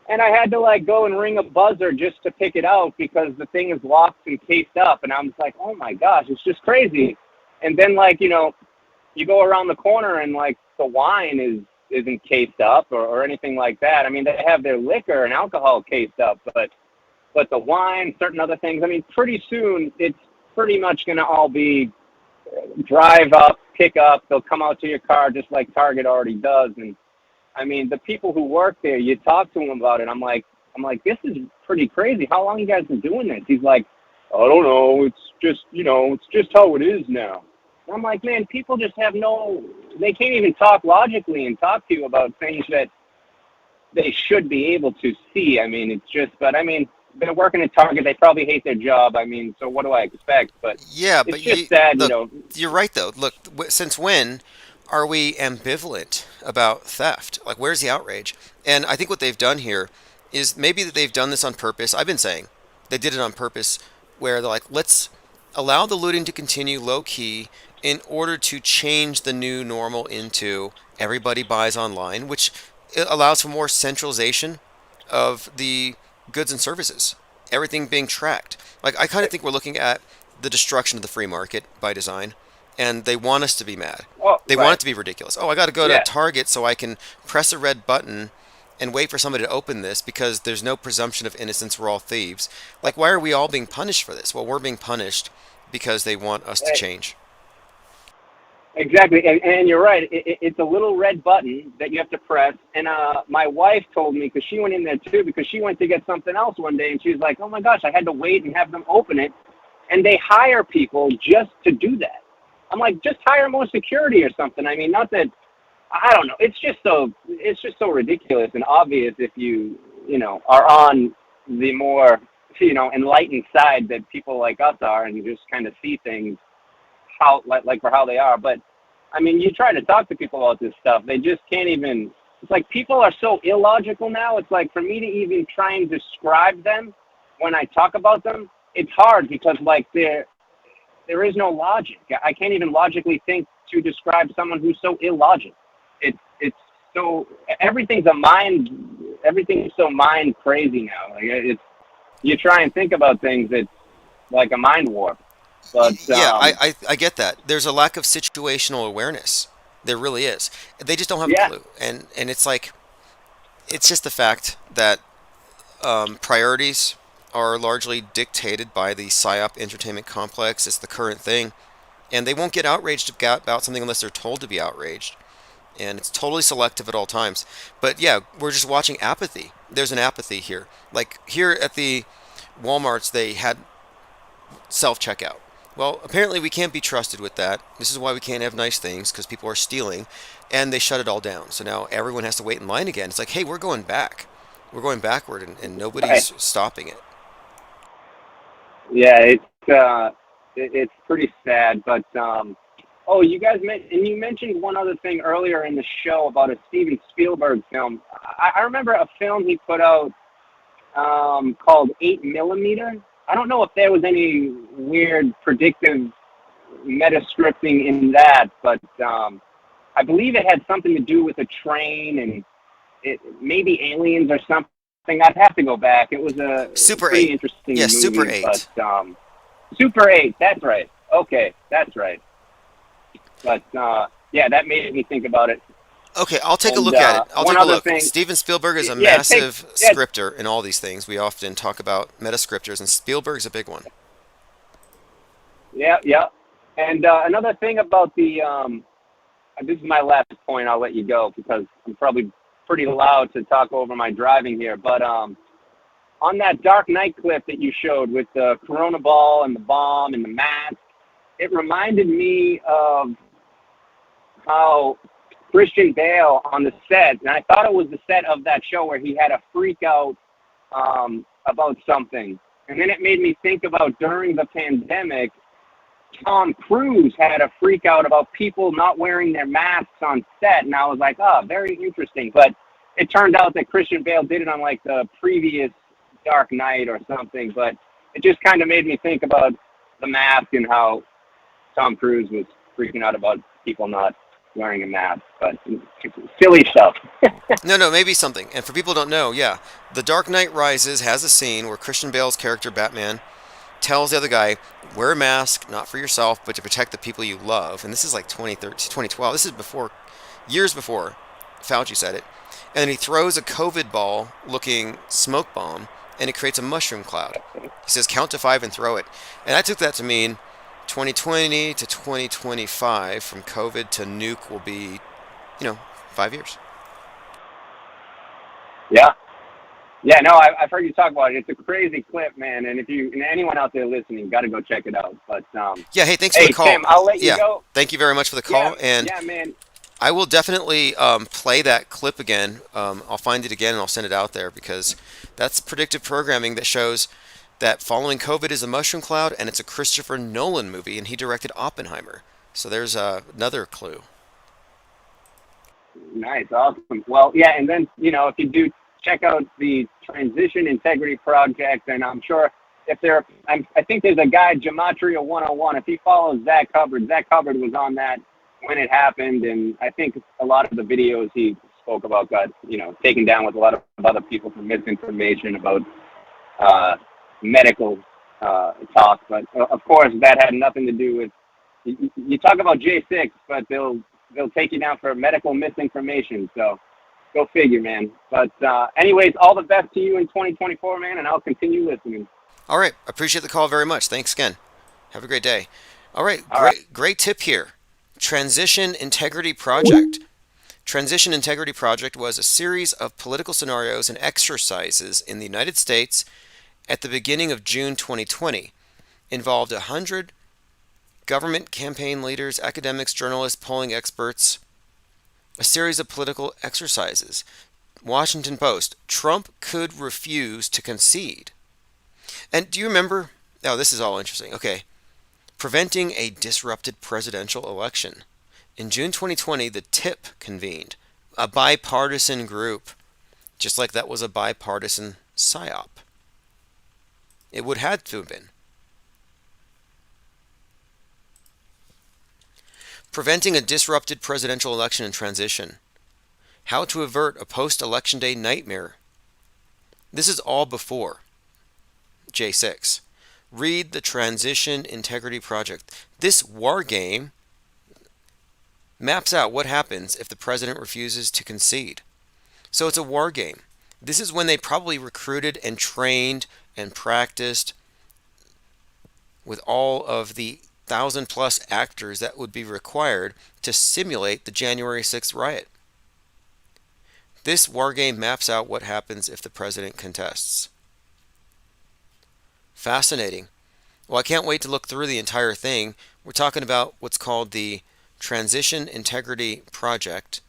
and I had to like go and ring a buzzer just to pick it out because the thing is locked and cased up, and I was like, oh my gosh, it's just crazy. And then like you go around the corner and like the wine isn't cased up or anything like that. I mean, they have their liquor and alcohol cased up, but the wine, certain other things. I mean, pretty soon it's pretty much going to all be drive up, pick up. They'll come out to your car just like Target already does. And I mean, the people who work there, you talk to them about it. I'm like, this is pretty crazy. How long you guys been doing this? He's like, I don't know. It's just, it's just how it is now. And I'm like, man, people just have they can't even talk logically and talk to you about things that they should be able to see. I mean, it's just, but I mean, they're working at Target. They probably hate their job. I mean, so what do I expect? But Yeah, it's but just sad, look, you're right though. Look, since when are we ambivalent about theft? Like, where's the outrage? And I think what they've done here is maybe that they've done this on purpose. I've been saying they did it on purpose, where they're like, let's allow the looting to continue low key in order to change the new normal into everybody buys online, which allows for more centralization of the goods and services, everything being tracked. Like, I kind of think we're looking at the destruction of the free market by design, and they want us to be mad. Oh, They right. want it to be ridiculous. Oh, I got to go to Yeah. Target so I can press a red button and wait for somebody to open this because there's no presumption of innocence. We're all thieves. Like, why are we all being punished for this? Well, we're being punished because they want us to change. Exactly, and you're right. It's a little red button that you have to press. And my wife told me, because she went in there too, because she went to get something else one day, and she was like, "Oh my gosh, I had to wait and have them open it." And they hire people just to do that. I'm like, just hire more security or something. I mean, not that I don't know. It's just so ridiculous and obvious if are on the more enlightened side that people like us are, and you just kind of see things like for how they are. But I mean, you try to talk to people about this stuff, they just can't even. It's like people are so illogical now. It's like for me to even try and describe them when I talk about them, it's hard because like there is no logic. I can't even logically think to describe someone who's so illogical. It's so everything's so mind crazy now. Like you try and think about things, it's like a mind warp. But Yeah, I get that. There's a lack of situational awareness. There really is. They just don't have a yeah, clue. And it's like, it's just the fact that priorities are largely dictated by the PSYOP entertainment complex. It's the current thing. And they won't get outraged about something unless they're told to be outraged. And it's totally selective at all times. But yeah, we're just watching apathy. There's an apathy here. Like here at the Walmarts, they had self-checkout. Well, apparently we can't be trusted with that. This is why we can't have nice things, because people are stealing, and they shut it all down. So now everyone has to wait in line again. It's like, hey, we're going back. We're going backward, and right. nobody's stopping it. Yeah, it's pretty sad. But oh, you guys you mentioned one other thing earlier in the show about a Steven Spielberg film. I remember a film he put out called 8 Millimeter. I don't know if there was any weird predictive meta-scripting in that, but I believe it had something to do with a train and maybe aliens or something. I'd have to go back. It was a Super pretty 8. interesting Yeah, movie. Super 8. But Super 8, that's right. Okay, that's right. But yeah, that made me think about it. Okay, I'll take a And look at it. I'll one take a other look. thing, Steven Spielberg is a yeah, massive scripter in all these things. We often talk about meta-scripters, and Spielberg's a big one. yeah. And another thing about the this is my last point. I'll let you go because I'm probably pretty loud to talk over my driving here. But on that Dark Knight clip that you showed with the Corona ball and the bomb and the mask, it reminded me of how Christian Bale on the set, and I thought it was the set of that show where he had a freak out about something. And then it made me think about during the pandemic, Tom Cruise had a freak out about people not wearing their masks on set. And I was like, oh, very interesting. But it turned out that Christian Bale did it on like the previous Dark Knight or something. But it just kind of made me think about the mask and how Tom Cruise was freaking out about people not wearing a mask, but silly stuff. No, maybe something. And for people who don't know, yeah, The Dark Knight Rises has a scene where Christian Bale's character Batman tells the other guy, wear a mask, not for yourself, but to protect the people you love. And this is like 2013, 2012. This is before, years before Fauci said it. And then he throws a COVID ball looking smoke bomb, and it creates a mushroom cloud. He says, count to 5 and throw it. And I took that to mean 2020 to 2025, from COVID to nuke, will be, 5 years. Yeah. Yeah, no, I've heard you talk about it. It's a crazy clip, man. And and anyone out there listening, got to go check it out. But yeah, hey, thanks for the call. Tim, I'll let you go. Thank you very much for the call. Yeah, man. I will definitely play that clip again. I'll find it again and I'll send it out there, because that's predictive programming that shows that following COVID is a mushroom cloud, and it's a Christopher Nolan movie, and he directed Oppenheimer. So there's another clue. Nice, awesome. Well, yeah, and then, if you do check out the Transition Integrity Project, and I'm sure I think there's a guy, Gematria 101, if he follows Zach Hubbard was on that when it happened, and I think a lot of the videos he spoke about got, taken down with a lot of other people for misinformation about medical talk, but of course that had nothing to do with, you talk about J6, but they'll take you down for medical misinformation, so go figure, man. But anyways, all the best to you in 2024, man, and I'll continue listening. All right. Appreciate the call very much. Thanks again. Have a great day. All right. Great tip here. Transition Integrity Project. Transition Integrity Project was a series of political scenarios and exercises in the United States at the beginning of June 2020. Involved 100 government campaign leaders, academics, journalists, polling experts. A series of political exercises. Washington Post. Trump could refuse to concede. And do you remember? Oh, this is all interesting. Okay. Preventing a disrupted presidential election. In June 2020, the TIP convened, a bipartisan group, just like that was a bipartisan PSYOP. It would have to have been. Preventing a disrupted presidential election and transition. How to avert a post-election day nightmare. This is all before J6. Read the Transition Integrity Project. This war game maps out what happens if the president refuses to concede. So it's a war game. This is when they probably recruited and trained and practiced with all of the 1,000+ actors that would be required to simulate the January 6th riot. This war game maps out what happens if the president contests. Fascinating. Well, I can't wait to look through the entire thing. We're talking about what's called the Transition Integrity Project,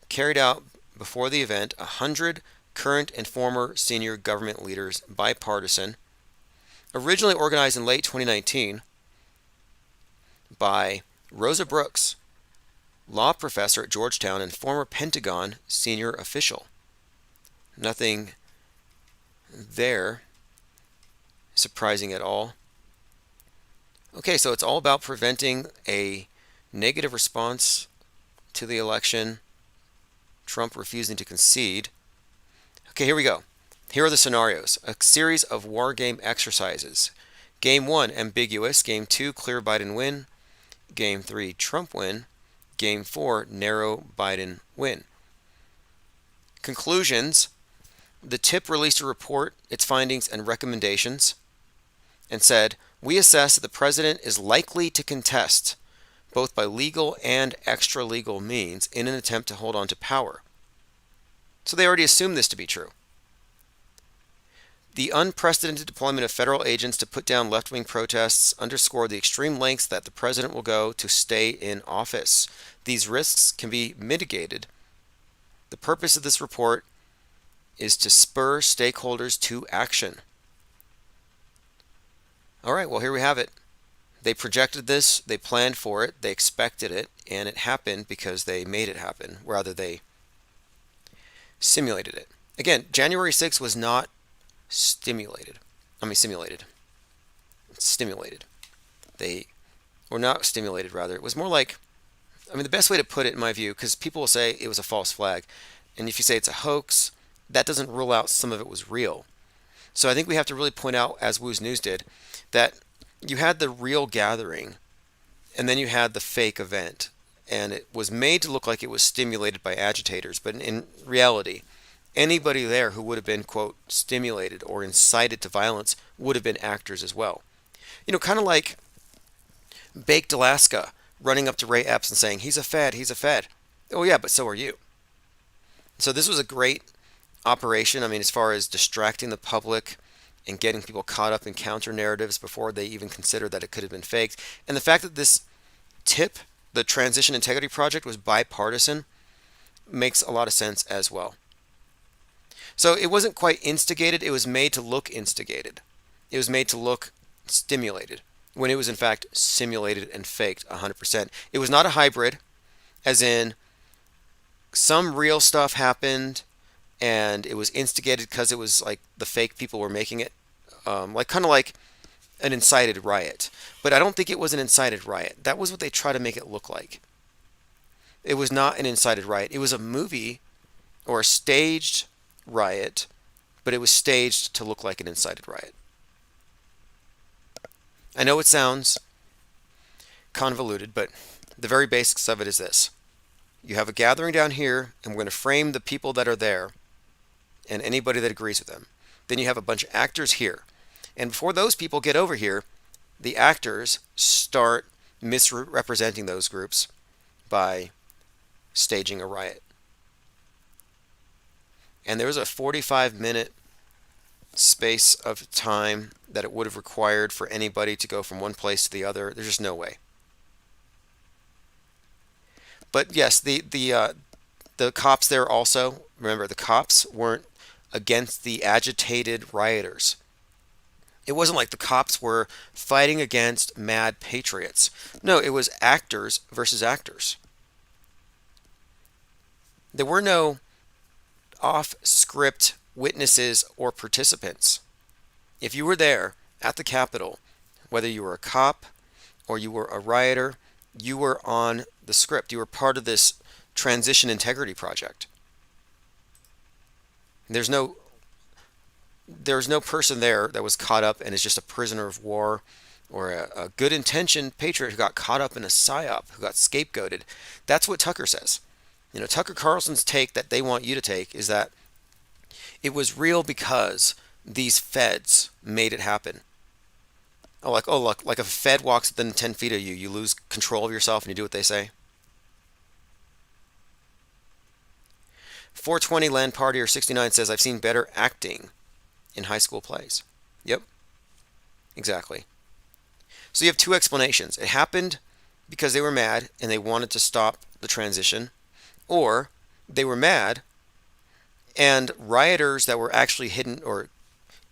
carried out before the event, 100 current and former senior government leaders, bipartisan, originally organized in late 2019 by Rosa Brooks, law professor at Georgetown and former Pentagon senior official. Nothing there surprising at all. Okay, so it's all about preventing a negative response to the election, Trump refusing to concede. Okay, here we go. Here are the scenarios. A series of war game exercises. Game 1, ambiguous. Game 2, clear Biden win. Game 3, Trump win. Game 4, narrow Biden win. Conclusions. The TIP released a report, its findings and recommendations, and said, we assess that the president is likely to contest, both by legal and extra-legal means, in an attempt to hold on to power. So they already assumed this to be true. The unprecedented deployment of federal agents to put down left-wing protests underscore the extreme lengths that the president will go to stay in office. These risks can be mitigated. The purpose of this report is to spur stakeholders to action. All right, well, here we have it. They projected this, they planned for it, they expected it, and it happened because they made it happen. Rather, they simulated it. Again, January 6th was not simulated. Stimulated. They were not stimulated, rather. It was more like I mean, the best way to put it, in my view, because people will say it was a false flag, and if you say it's a hoax, that doesn't rule out some of it was real. So I think we have to really point out, as Woo's News did, that you had the real gathering, and then you had the fake event, and it was made to look like it was stimulated by agitators, but in reality, anybody there who would have been, quote, stimulated or incited to violence would have been actors as well. You know, kind of like Baked Alaska running up to Ray Epps and saying, he's a Fed, he's a Fed. Oh, yeah, but so are you. So this was a great operation. I mean, as far as distracting the public and getting people caught up in counter narratives before they even considered that it could have been faked. And the fact that this tip, the Transition Integrity Project, was bipartisan makes a lot of sense as well. So it wasn't quite instigated. It was made to look instigated. It was made to look stimulated when it was in fact simulated and faked 100%. It was not a hybrid, as in some real stuff happened and it was instigated because it was like the fake people were making it, like kind of like an incited riot. But I don't think it was an incited riot. That was what they tried to make it look like. It was not an incited riot. It was a movie or a staged riot, but it was staged to look like an incited riot. I know it sounds convoluted, but the very basics of it is this. You have a gathering down here, and we're going to frame the people that are there and anybody that agrees with them. Then you have a bunch of actors here. And before those people get over here, the actors start misrepresenting those groups by staging a riot. And there was a 45-minute space of time that it would have required for anybody to go from one place to the other. There's just no way. But yes, the cops there also, remember, the cops weren't against the agitated rioters. It wasn't like the cops were fighting against mad patriots. No, it was actors versus actors. There were no off-script witnesses or participants. If you were there at the Capitol, whether you were a cop or you were a rioter, you were on the script. You were part of this Transition Integrity Project. There's no person there that was caught up and is just a prisoner of war or a good-intentioned patriot who got caught up in a psyop, who got scapegoated. That's what Tucker says. You know, Tucker Carlson's take that they want you to take is that it was real because these feds made it happen. Like if a fed walks within 10 feet of you, you lose control of yourself and you do what they say. 420 Land Partier 69 says, I've seen better acting in high school plays. Yep, exactly. So you have two explanations. It happened because they were mad and they wanted to stop the transition, or they were mad and rioters that were actually hidden, or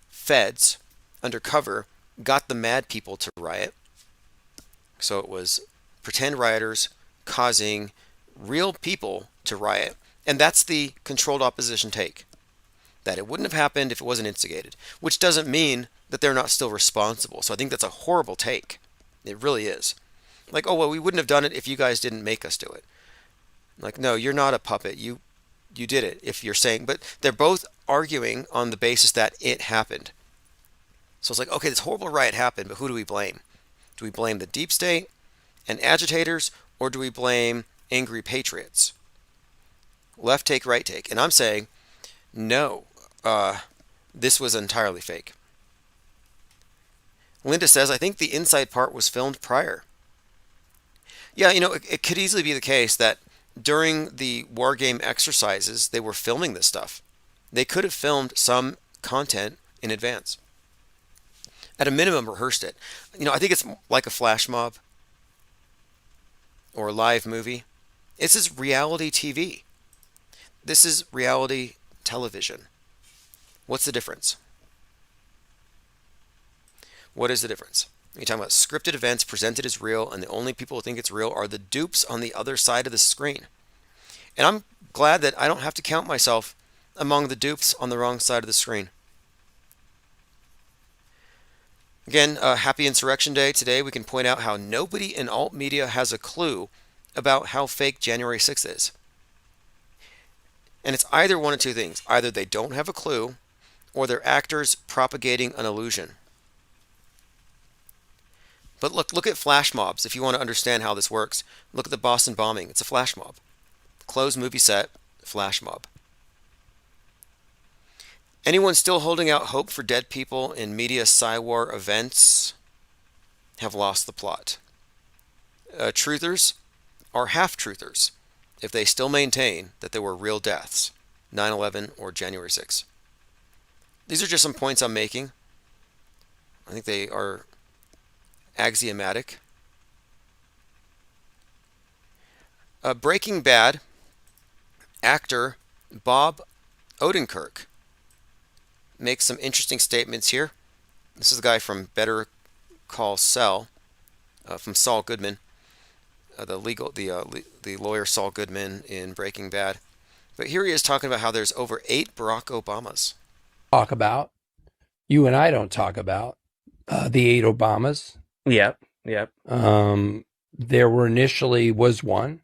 feds undercover, got the mad people to riot. So it was pretend rioters causing real people to riot. And that's the controlled opposition take. That it wouldn't have happened if it wasn't instigated. Which doesn't mean that they're not still responsible. So I think that's a horrible take. It really is. Like, oh, well, we wouldn't have done it if you guys didn't make us do it. Like, no, you're not a puppet. You did it, if you're saying. But they're both arguing on the basis that it happened. So it's like, okay, this horrible riot happened, but who do we blame? Do we blame the deep state and agitators, or do we blame angry patriots? Left take, right take. And I'm saying, no, this was entirely fake. Linda says, I think the inside part was filmed prior. Yeah, you know, it could easily be the case that during the war game exercises, they were filming this stuff. They could have filmed some content in advance. At a minimum, rehearsed it. You know, I think it's like a flash mob or a live movie. This is reality TV. This is reality television. What's the difference? What is the difference? You're talking about scripted events presented as real, and the only people who think it's real are the dupes on the other side of the screen. And I'm glad that I don't have to count myself among the dupes on the wrong side of the screen. Again, happy Insurrection Day. Today we can point out how nobody in alt media has a clue about how fake January 6th is. And it's either one of two things. Either they don't have a clue, or they're actors propagating an illusion. But look at flash mobs. If you want to understand how this works, look at the Boston bombing. It's a flash mob. Closed movie set, flash mob. Anyone still holding out hope for dead people in media Psy-War events have lost the plot. Truthers are half-truthers if they still maintain that there were real deaths, 9/11 or January 6th. These are just some points I'm making. I think they are axiomatic. Breaking Bad actor Bob Odenkirk makes some interesting statements here. This is a guy from Better Call Saul, from Saul Goodman, the lawyer Saul Goodman in Breaking Bad. But here he is talking about how there's over 8 Barack Obamas. Talk about. You and I don't talk about the 8 Obamas. Yep. There was one,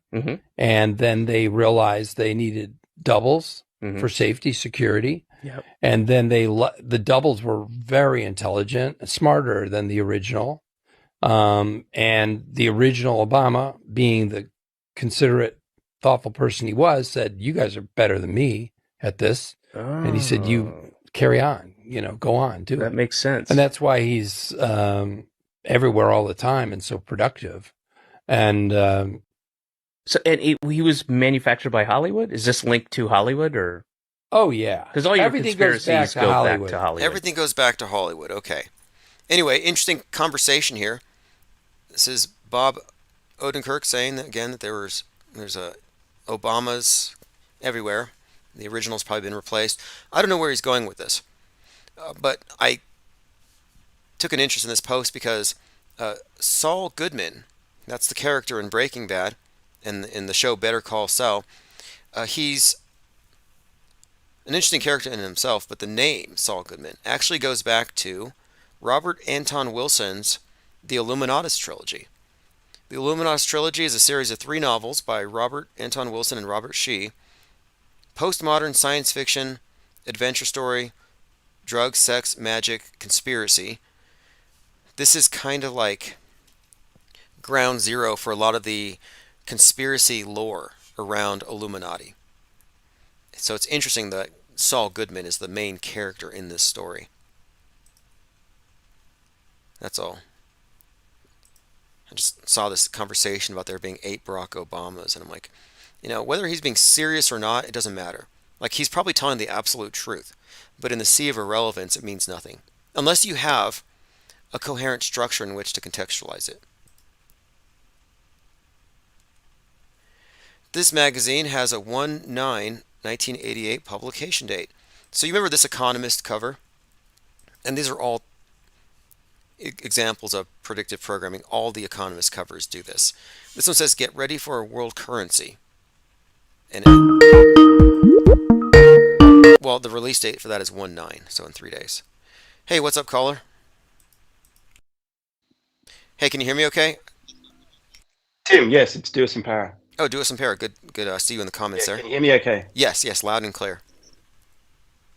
and then they realized they needed doubles for safety, security. Yep. And then the doubles were very intelligent, smarter than the original. And the original Obama, being the considerate, thoughtful person he was, said, "You guys are better than me at this." And he said, "You carry on, go on, do it." That makes sense. And that's why he's everywhere all the time and so productive. And he was manufactured by Hollywood? Is this linked to Hollywood or? Oh yeah, because all your everything conspiracies goes back to Hollywood. Back to Hollywood. Everything goes back to Hollywood. Okay. Anyway, interesting conversation here. This is Bob Odenkirk saying that again that there's Obamas everywhere. The original's probably been replaced. I don't know where he's going with this, but I took an interest in this post because Saul Goodman, that's the character in Breaking Bad, and in the show Better Call Saul, he's an interesting character in himself, but the name Saul Goodman actually goes back to Robert Anton Wilson's The Illuminatus trilogy. The Illuminatus trilogy is a series of 3 novels by Robert Anton Wilson and Robert Shee. Postmodern science fiction, adventure story, drugs, sex, magic, conspiracy. This is kind of like ground zero for a lot of the conspiracy lore around Illuminati. So it's interesting that Saul Goodman is the main character in this story. That's all. I just saw this conversation about there being 8 Barack Obamas, and I'm like, whether he's being serious or not, it doesn't matter. Like, he's probably telling the absolute truth, but in the sea of irrelevance, it means nothing. Unless you have a coherent structure in which to contextualize it. This magazine has a 1/9/1988 publication date. So you remember this Economist cover? And these are all examples of predictive programming. All the Economist covers do this. This one says, "Get ready for a world currency." And the release date for that is 1/9, so in 3 days. Hey, what's up, caller? Hey, can you hear me okay? Tim, yes, it's Dewis and Para. Oh, Dewis and Para. Good. See you in the comments there. Can you hear me okay? Yes, loud and clear.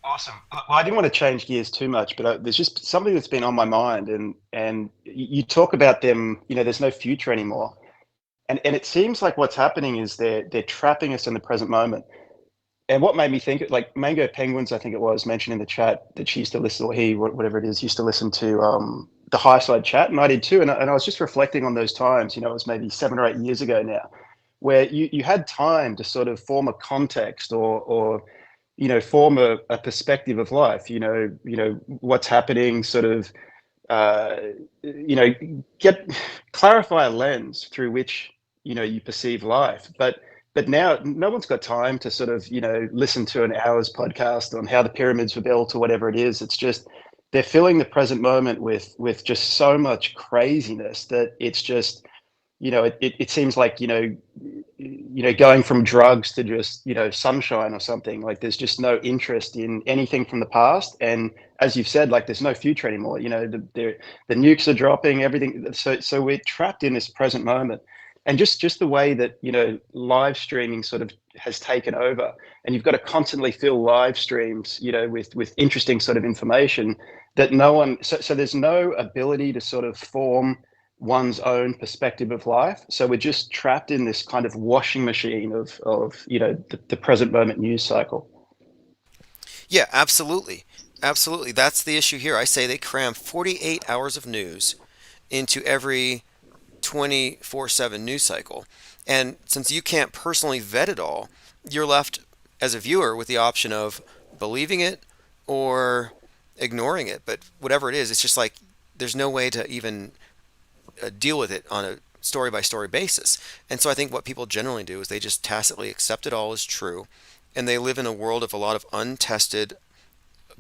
Awesome. Well, I didn't want to change gears too much, but there's just something that's been on my mind, and you talk about them. There's no future anymore, and it seems like what's happening is they're trapping us in the present moment. And what made me think, like Mango Penguins, I think it was mentioned in the chat that she used to listen, or he, whatever it is, used to listen to the High Side chat, and I did too. And I was just reflecting on those times. It was maybe 7 or 8 years ago now, where you had time to sort of form a context or form a perspective of life, what's happening, sort of, clarify a lens through which, you perceive life. But now no one's got time to sort of, listen to an hour's podcast on how the pyramids were built or whatever it is. It's just, they're filling the present moment with just so much craziness that it's just, it seems like, going from drugs to just, sunshine or something. Like there's just no interest in anything from the past. And as you've said, like there's no future anymore. The nukes are dropping, everything. So we're trapped in this present moment. And just the way that, live streaming sort of has taken over, and you've got to constantly fill live streams, with interesting sort of information that no one, so there's no ability to sort of form one's own perspective of life. So we're just trapped in this kind of washing machine of the present moment news cycle. Yeah, absolutely. Absolutely. That's the issue here. I say they cram 48 hours of news into every 24/7 news cycle. And since you can't personally vet it all, you're left as a viewer with the option of believing it or ignoring it. But whatever it is, it's just like there's no way to even deal with it on a story by story basis. And so I think what people generally do is they just tacitly accept it all as true, and they live in a world of a lot of untested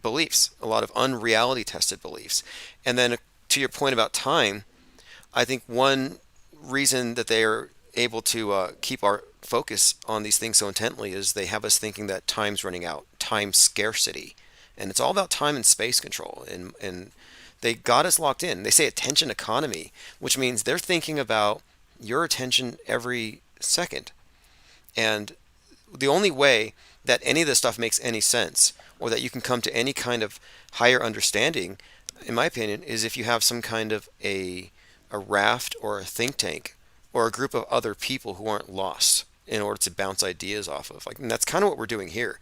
beliefs, a lot of unreality tested beliefs. And then to your point about time, I think one reason that they are able to keep our focus on these things so intently is they have us thinking that time's running out, time scarcity. And it's all about time and space control. And they got us locked in. They say attention economy, which means they're thinking about your attention every second. And the only way that any of this stuff makes any sense, or that you can come to any kind of higher understanding, in my opinion, is if you have some kind of a raft or a think tank or a group of other people who aren't lost in order to bounce ideas off of. And that's kind of what we're doing here.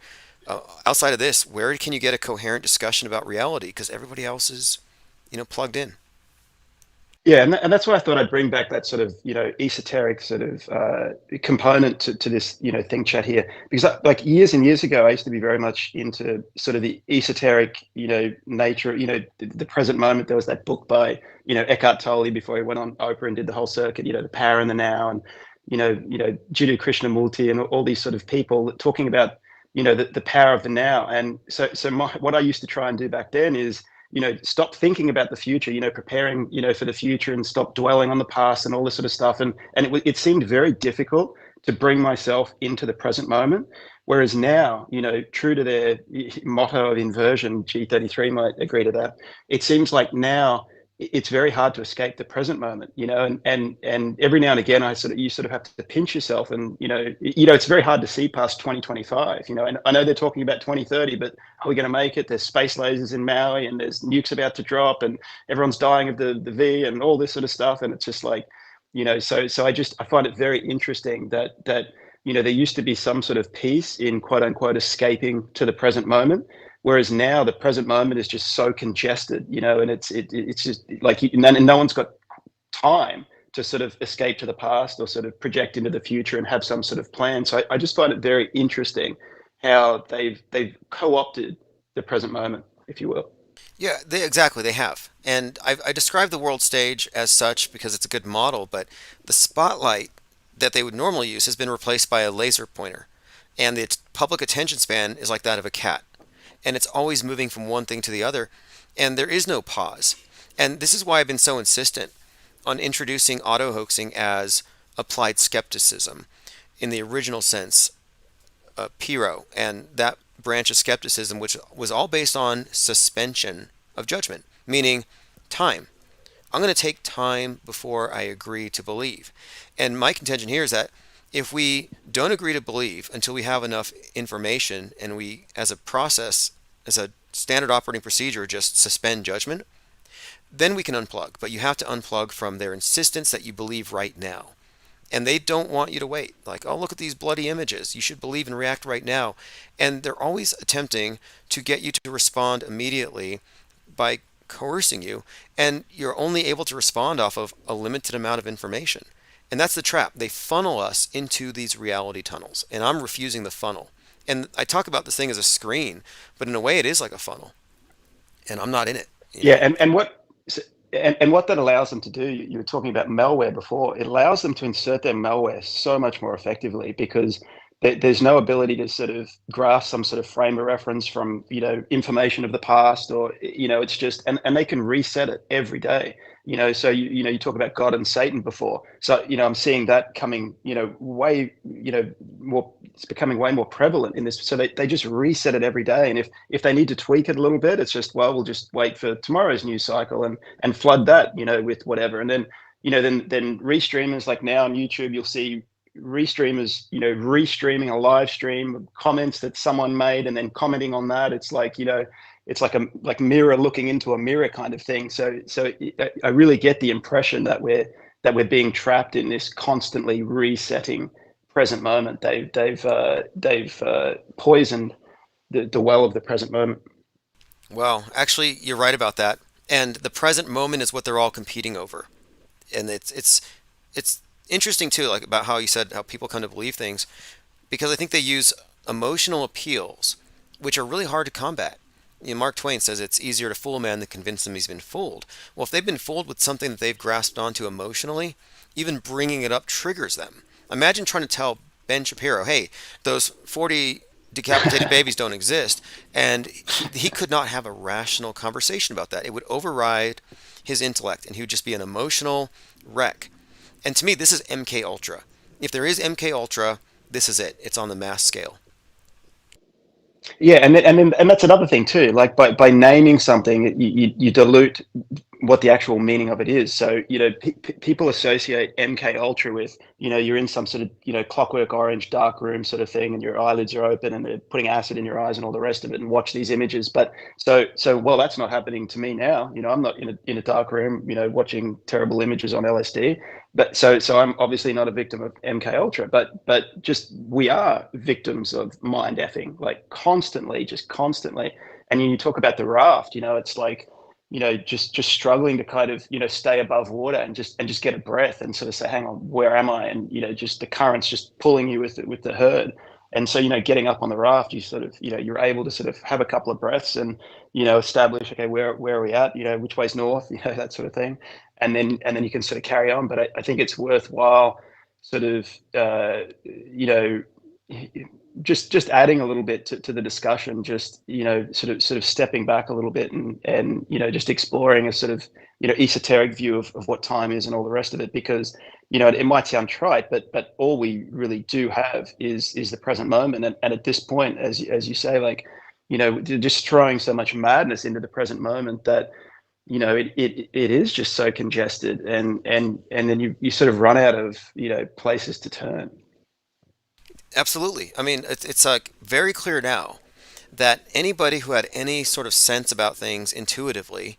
Outside of this, where can you get a coherent discussion about reality? Because everybody else is, plugged in. Yeah, and that's why I thought I'd bring back that sort of, esoteric sort of component to this, thing chat here. Because like years and years ago, I used to be very much into sort of the esoteric, nature, the present moment. There was that book by, Eckhart Tolle before he went on Oprah and did the whole circuit, The Power in the Now, and, Jiddu Krishnamurti and all these sort of people talking about, the power of the now. And so what I used to try and do back then is, stop thinking about the future, preparing, for the future, and stop dwelling on the past and all this sort of stuff. And it seemed very difficult to bring myself into the present moment. Whereas now, true to their motto of inversion, G33 might agree to that. It seems like now it's very hard to escape the present moment, and every now and again, you sort of have to pinch yourself, and it's very hard to see past 2025, and I know they're talking about 2030, but are we going to make it? There's space lasers in Maui, and there's nukes about to drop, and everyone's dying of the V and all this sort of stuff, and it's just like, so I find it very interesting that there used to be some sort of peace in quote unquote escaping to the present moment. Whereas now the present moment is just so congested, and it's just like, and no one's got time to sort of escape to the past or sort of project into the future and have some sort of plan. So I just find it very interesting how they've co-opted the present moment, if you will. Yeah, exactly, they have. And I describe the world stage as such because it's a good model, but the spotlight that they would normally use has been replaced by a laser pointer. And the public attention span is like that of a cat. And it's always moving from one thing to the other, and there is no pause. And this is why I've been so insistent on introducing auto hoaxing as applied skepticism in the original sense, Piro, and that branch of skepticism, which was all based on suspension of judgment, meaning time. I'm going to take time before I agree to believe. And my contention here is that if we don't agree to believe until we have enough information, and we, as a process, as a standard operating procedure, just suspend judgment, then we can unplug. But you have to unplug from their insistence that you believe right now. And they don't want you to wait. Like, oh, look at these bloody images. You should believe and react right now. And they're always attempting to get you to respond immediately by coercing you. And you're only able to respond off of a limited amount of information. And that's the trap. They funnel us into these reality tunnels. And I'm refusing the funnel. And I talk about this thing as a screen, but in a way it is like a funnel. And I'm not in it. Yeah, and what that allows them to do, you were talking about malware before, it allows them to insert their malware so much more effectively, because there's no ability to sort of grasp some sort of frame of reference from, information of the past, or, it's just, and they can reset it every day. So you talk about God and Satan before. So, I'm seeing that coming, way, more, it's becoming way more prevalent in this. So they just reset it every day. And if they need to tweak it a little bit, it's just, well, we'll just wait for tomorrow's news cycle and flood that, with whatever. And then, then restreamers, like now on YouTube, you'll see restreamers, restreaming a live stream of comments that someone made and then commenting on that. It's like, it's like a mirror looking into a mirror kind of thing. So I really get the impression that we're being trapped in this constantly resetting present moment. They've poisoned the well of the present moment. Well, actually, you're right about that. And the present moment is what they're all competing over. And it's interesting too, like about how you said how people come to believe things, because I think they use emotional appeals, which are really hard to combat. Mark Twain says it's easier to fool a man than convince him he's been fooled. Well, if they've been fooled with something that they've grasped onto emotionally, even bringing it up triggers them. Imagine trying to tell Ben Shapiro, hey, those 40 decapitated babies don't exist, and he could not have a rational conversation about that. It would override his intellect, and he would just be an emotional wreck. And to me, this is MK Ultra. If there is MK Ultra, this is it. It's on the mass scale. Yeah, and that's another thing too. Like by naming something, you dilute what the actual meaning of it is. So people associate MK Ultra with you're in some sort of Clockwork Orange dark room sort of thing, and your eyelids are open, and they're putting acid in your eyes and all the rest of it, and watch these images. But so well, that's not happening to me now. I'm not in a dark room, watching terrible images on LSD. But so I'm obviously not a victim of MK Ultra, but just we are victims of mind effing, like just constantly. And you talk about the raft, it's like, just struggling to kind of, stay above water and just get a breath and sort of say, hang on, where am I? And just the current's just pulling you with the herd. And so, getting up on the raft, you sort of, you're able to sort of have a couple of breaths and, establish, okay, where are we at? Which way's north? That sort of thing. And then you can sort of carry on. But I think it's worthwhile sort of, just adding a little bit to the discussion, just sort of stepping back a little bit and just exploring a sort of esoteric view of what time is and all the rest of it, because it might sound trite, but all we really do have is the present moment, and at this point, as you say, like just throwing so much madness into the present moment that it is just so congested, and then you sort of run out of places to turn. Absolutely. I mean, it's like very clear now that anybody who had any sort of sense about things intuitively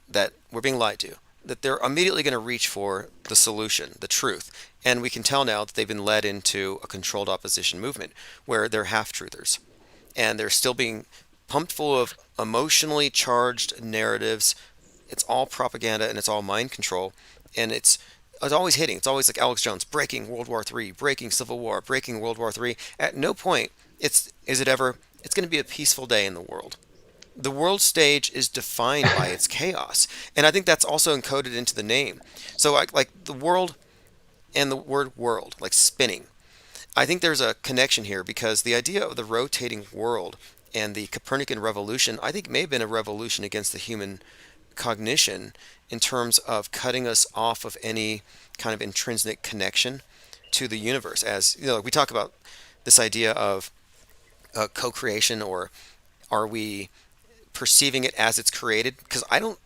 that we're being lied to, that they're immediately going to reach for the solution, the truth. And we can tell now that they've been led into a controlled opposition movement where they're half-truthers. And they're still being pumped full of emotionally charged narratives. It's all propaganda and it's all mind control. And it's always hitting. It's always like Alex Jones, breaking World War III, breaking Civil War, breaking World War III. At no point it's going to be a peaceful day in the world. The world stage is defined by its chaos, and I think that's also encoded into the name. So like the world and the word world, like spinning. I think there's a connection here because the idea of the rotating world and the Copernican revolution, I think may have been a revolution against the human cognition in terms of cutting us off of any kind of intrinsic connection to the universe. As we talk about this idea of co-creation, or are we perceiving it as it's created? Because I don't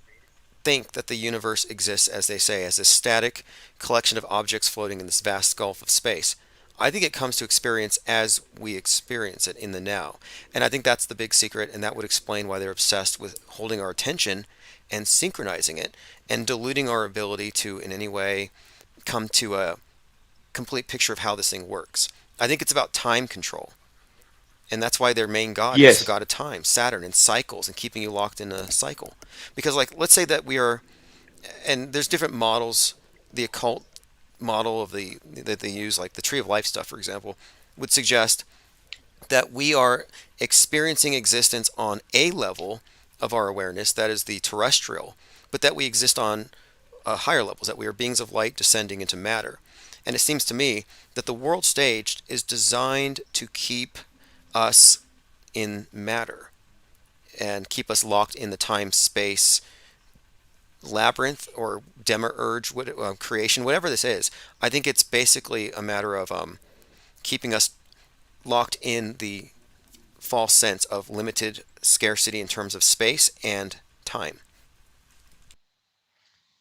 think that the universe exists, as they say, as a static collection of objects floating in this vast gulf of space. I think it comes to experience as we experience it in the now. And I think that's the big secret, and that would explain why they're obsessed with holding our attention and synchronizing it and diluting our ability to in any way come to a complete picture of how this thing works. I think it's about time control. And that's why their main god is the Yes. god of time, Saturn, and cycles, and keeping you locked in a cycle. Because, like, let's say that we are, and there's different models. The occult model that they use, like the Tree of Life stuff, for example, would suggest that we are experiencing existence on a level of our awareness, that is the terrestrial, but that we exist on higher levels, that we are beings of light descending into matter. And it seems to me that the world stage is designed to keep us in matter and keep us locked in the time-space labyrinth or demiurge, creation, whatever this is. I think it's basically a matter of keeping us locked in the false sense of limited scarcity in terms of space and time.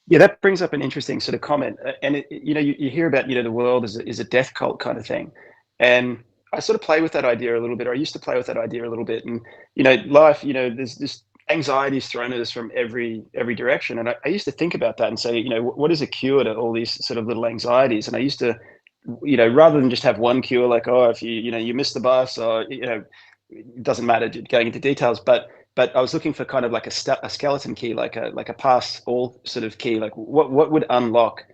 Yeah, that brings up an interesting sort of comment. And you hear about, the world is a death cult kind of thing. And I sort of play with that idea a little bit, or I used to play with that idea a little bit. And, life, there's this anxiety is thrown at us from every direction. And I used to think about that and say, what is a cure to all these sort of little anxieties? And I used to, rather than just have one cure, like, oh, if you miss the bus, or, it doesn't matter going into details, but I was looking for kind of like a skeleton key, like a pass all sort of key, like what would unlock,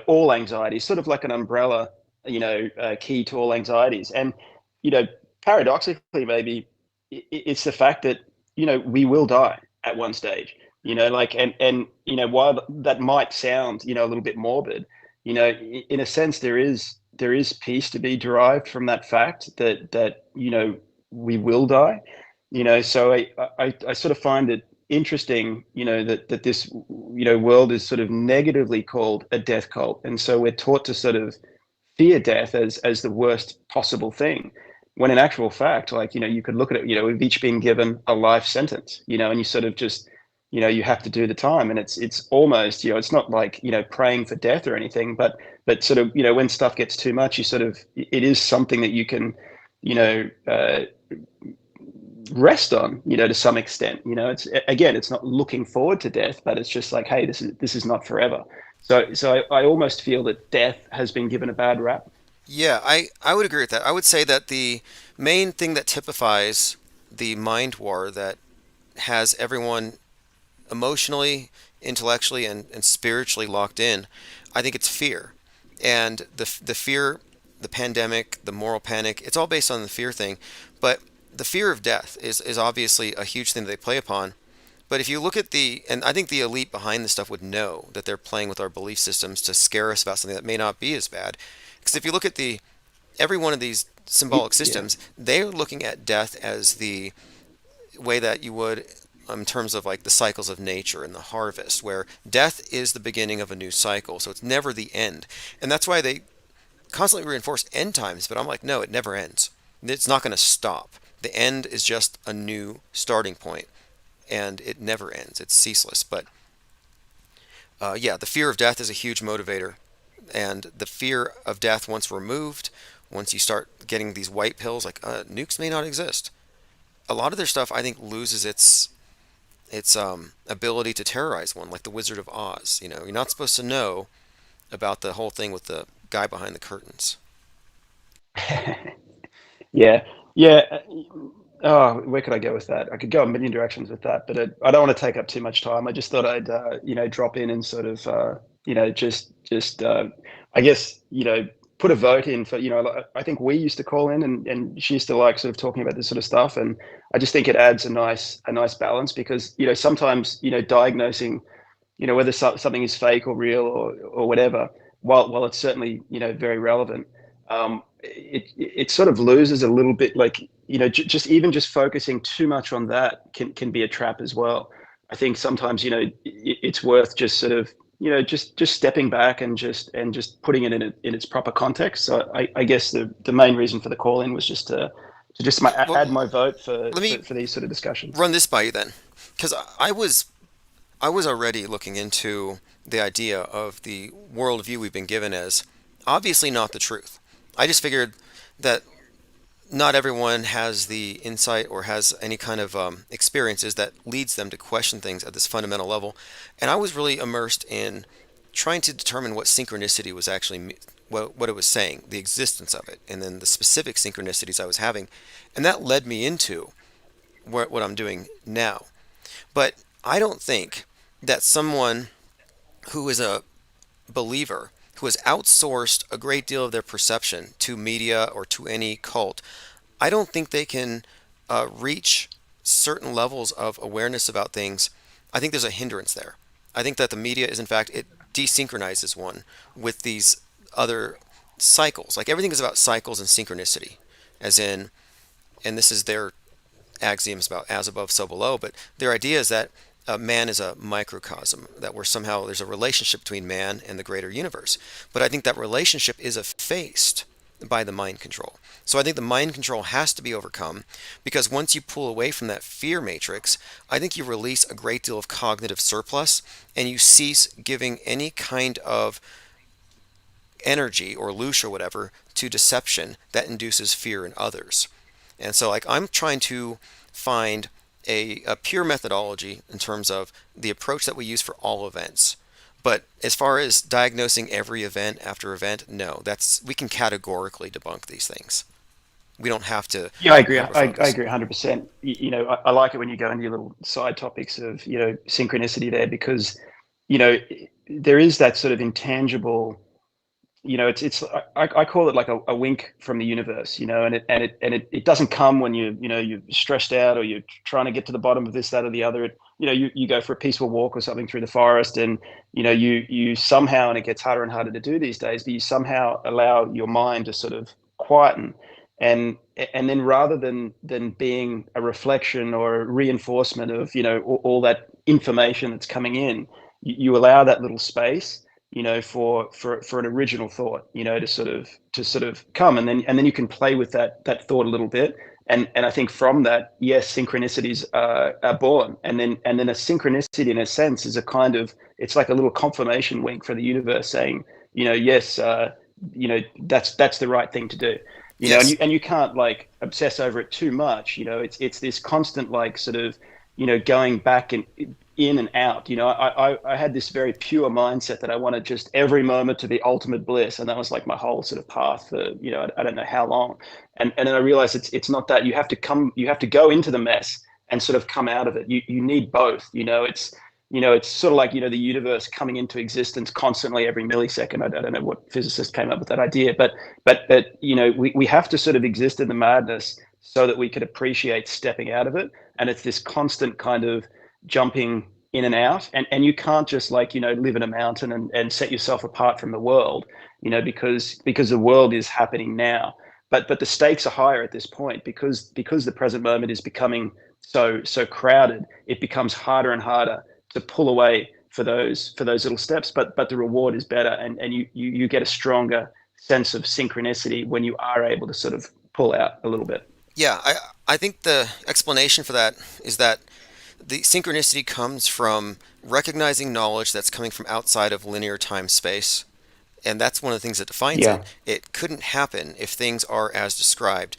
all anxieties, sort of like an umbrella, key to all anxieties. And, you know, paradoxically, maybe it's the fact that, we will die at one stage, and, while that might sound, a little bit morbid, in a sense, there is peace to be derived from that fact that, we will die. So I sort of find it interesting, that this, world is sort of negatively called a death cult. And so we're taught to sort of fear death as the worst possible thing. When in actual fact, like, you could look at it, we've each been given a life sentence, and you sort of just, you have to do the time. And it's almost, it's not like, praying for death or anything, but sort of, when stuff gets too much, you sort of, it is something that you can, rest on, to some extent. It's, again, it's not looking forward to death, but it's just like, hey, this is not forever. So I almost feel that death has been given a bad rap. Yeah, I would agree with that. I would say that the main thing that typifies the mind war that has everyone emotionally, intellectually, and spiritually locked in, I think it's fear. And the fear, the pandemic, the moral panic, it's all based on the fear thing. But the fear of death is obviously a huge thing that they play upon. But if you look at and I think the elite behind this stuff would know that they're playing with our belief systems to scare us about something that may not be as bad. Because if you look at every one of these symbolic Yeah. systems, they're looking at death as the way that you would in terms of like the cycles of nature and the harvest, where death is the beginning of a new cycle, so it's never the end. And that's why they constantly reinforce end times, but I'm like, no, it never ends. It's not going to stop. The end is just a new starting point, and it never ends. It's ceaseless. But yeah, the fear of death is a huge motivator, and the fear of death once removed, once you start getting these white pills, like nukes may not exist. A lot of their stuff, I think, loses its ability to terrorize one, like the Wizard of Oz. You're not supposed to know about the whole thing with the guy behind the curtains. Yeah, yeah. Oh, where could I go with that? I could go a million directions with that, but I don't want to take up too much time. I just thought I'd, drop in and sort of, just, I guess, put a vote in for, like, I think we used to call in, and she used to like sort of talking about this sort of stuff, and I just think it adds a nice balance because, sometimes, diagnosing, whether something is fake or real or whatever, while it's certainly, very relevant, it sort of loses a little bit, like, just even just focusing too much on that can be a trap as well. I think sometimes, it's worth just sort of, just stepping back and just putting it in its proper context. So I guess the main reason for the call in was just to just Well, add my vote for, let me for these sort of discussions. run this by you then, because I was already looking into the idea of the worldview we've been given as obviously not the truth. I just figured that not everyone has the insight or has any kind of experiences that leads them to question things at this fundamental level. And I was really immersed in trying to determine what synchronicity was actually, what it was saying, the existence of it, and then the specific synchronicities I was having. And that led me into what I'm doing now. But I don't think that someone who is a believer who has outsourced a great deal of their perception to media or to any cult, I don't think they can reach certain levels of awareness about things. I think there's a hindrance there. I think that the media is, in fact, it desynchronizes one with these other cycles. Like everything is about cycles and synchronicity, as in, and this is their axioms about as above, so below, but their idea is that man is a microcosm, that we're somehow, there's a relationship between man and the greater universe. But I think that relationship is effaced by the mind control. So I think the mind control has to be overcome, because once you pull away from that fear matrix, I think you release a great deal of cognitive surplus, and you cease giving any kind of energy or loosh or whatever to deception that induces fear in others. And so, like, I'm trying to find a pure methodology in terms of the approach that we use for all events. But as far as diagnosing every event after event, no, we can categorically debunk these things. We don't have to Yeah, I agree. hyper I focus. agree 100%. I like it when you go into your little side topics of, synchronicity there, because, there is that sort of intangible, I call it like a wink from the universe, and it doesn't come when you're stressed out or you're trying to get to the bottom of this, that, or the other. You go for a peaceful walk or something through the forest, and you somehow, and it gets harder and harder to do these days, but you somehow allow your mind to sort of quieten, and then rather than being a reflection or a reinforcement of all that information that's coming in, you allow that little space, for an original thought, to sort of come, and then you can play with that thought a little bit, and I think from that, yes, synchronicities are born, and then a synchronicity, in a sense, is a kind of, it's like a little confirmation wink for the universe saying, yes, that's the right thing to do, and Yes. you can't like obsess over it too much, it's this constant, like, sort of, going back and in and out. I had this very pure mindset that I wanted just every moment to be ultimate bliss, and that was like my whole sort of path for, I don't know how long, and then I realized it's not that. You have to go into the mess and sort of come out of it. You need both. It's sort of like, the universe coming into existence constantly every millisecond. I don't know what physicist came up with that idea, but we have to sort of exist in the madness so that we could appreciate stepping out of it. And it's this constant kind of jumping in and out, and you can't just, like, live in a mountain and set yourself apart from the world, because the world is happening now, but the stakes are higher at this point, because the present moment is becoming so crowded. It becomes harder and harder to pull away for those little steps, but the reward is better, and you get a stronger sense of synchronicity when you are able to sort of pull out a little bit. Yeah, I think the explanation for that is that the synchronicity comes from recognizing knowledge that's coming from outside of linear time space. And that's one of the things that defines it. Yeah. It couldn't happen if things are as described,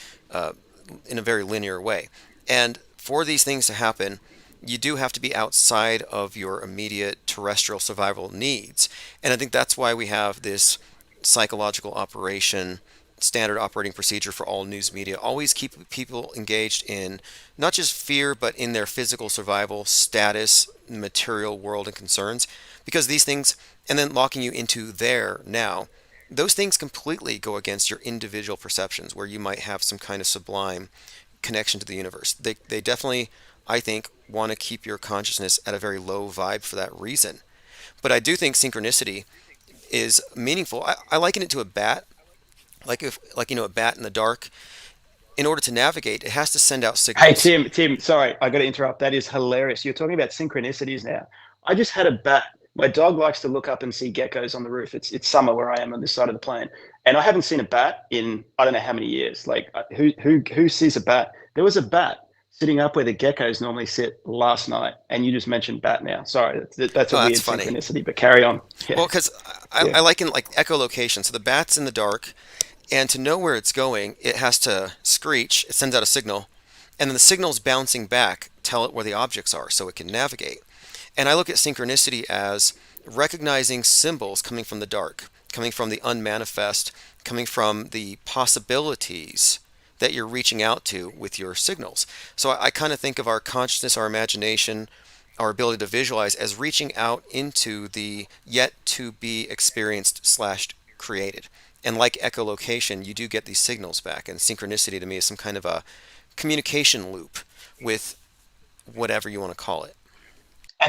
in a very linear way. And for these things to happen, you do have to be outside of your immediate terrestrial survival needs. And I think that's why we have this psychological operation, standard operating procedure for all news media. Always keep people engaged in not just fear, but in their physical survival, status, material world, and concerns. Because these things, and then locking you into there now, those things completely go against your individual perceptions, where you might have some kind of sublime connection to the universe. They definitely, I think, want to keep your consciousness at a very low vibe for that reason. But I do think synchronicity is meaningful. I liken it to a bat. Like a bat in the dark. In order to navigate, it has to send out Hey, signals. Tim, sorry, I got to interrupt. That is hilarious. You're talking about synchronicities now. I just had a bat. My dog likes to look up and see geckos on the roof. It's summer where I am on this side of the plane, and I haven't seen a bat in I don't know how many years. Like, who sees a bat? There was a bat sitting up where the geckos normally sit last night, and you just mentioned bat now. Sorry, that's a Oh, that's weird funny. synchronicity, but carry on. Yeah, Well, because yeah. I liken like echolocation. So the bat's in the dark, and to know where it's going, it has to screech. It sends out a signal, and then the signals bouncing back tell it where the objects are, so it can navigate. And I look at synchronicity as recognizing symbols coming from the dark, coming from the unmanifest, coming from the possibilities that you're reaching out to with your signals. So I kind of think of our consciousness, our imagination, our ability to visualize as reaching out into the yet to be experienced slash created. And like echolocation, you do get these signals back. And synchronicity to me is some kind of a communication loop with whatever you want to call it.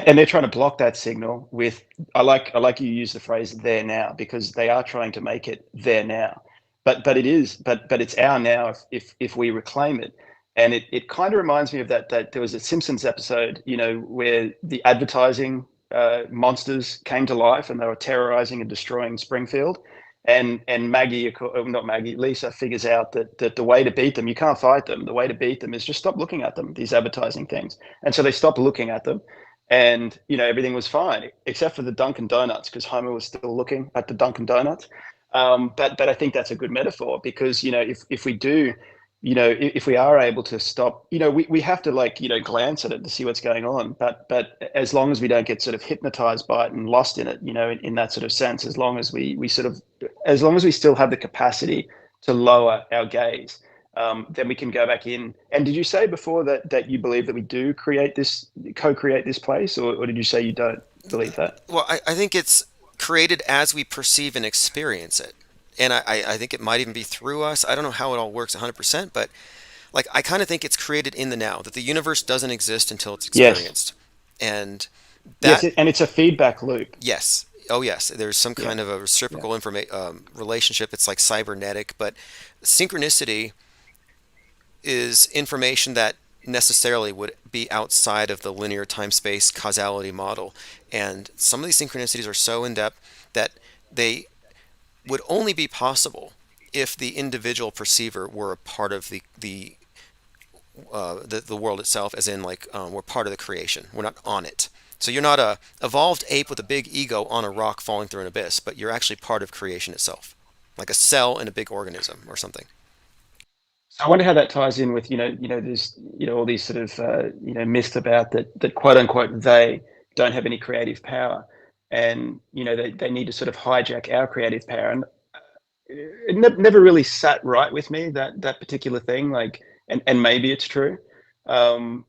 And they're trying to block that signal with, I like you use the phrase "there now," because they are trying to make it there now, but it's our now if we reclaim it. And it kind of reminds me of that there was a Simpsons episode, where the advertising monsters came to life and they were terrorizing and destroying Springfield, And Maggie, not Maggie, Lisa figures out that the way to beat them, you can't fight them. The way to beat them is just stop looking at them, these advertising things. And so they stopped looking at them, and everything was fine except for the Dunkin' Donuts, because Homer was still looking at the Dunkin' Donuts. But I think that's a good metaphor, because if we do, if we are able to stop, we have to, like, glance at it to see what's going on. But as long as we don't get sort of hypnotized by it and lost in it, in that sort of sense, as long as as long as we still have the capacity to lower our gaze, then we can go back in. And did you say before that you believe that we do co-create this place, or did you say you don't believe that? Well, I think it's created as we perceive and experience it. And I think it might even be through us. I don't know how it all works 100%, but like I kind of think it's created in the now, that the universe doesn't exist until it's Yes. experienced. And Yes, that, and it's a feedback loop. yes. Oh, yes. There's some Yeah. kind of a Yeah. reciprocal relationship. It's like cybernetic, but synchronicity is information that necessarily would be outside of the linear time space causality model. And some of these synchronicities are so in depth that they would only be possible if the individual perceiver were a part of the world itself, as in like we're part of the creation. We're not on it. So you're not a evolved ape with a big ego on a rock falling through an abyss, but you're actually part of creation itself, like a cell in a big organism or something. So I wonder how that ties in with there's all these sort of myths about that quote unquote they don't have any creative power, and they need to sort of hijack our creative power. And it never really sat right with me, that particular thing. Like, and maybe it's true. Um,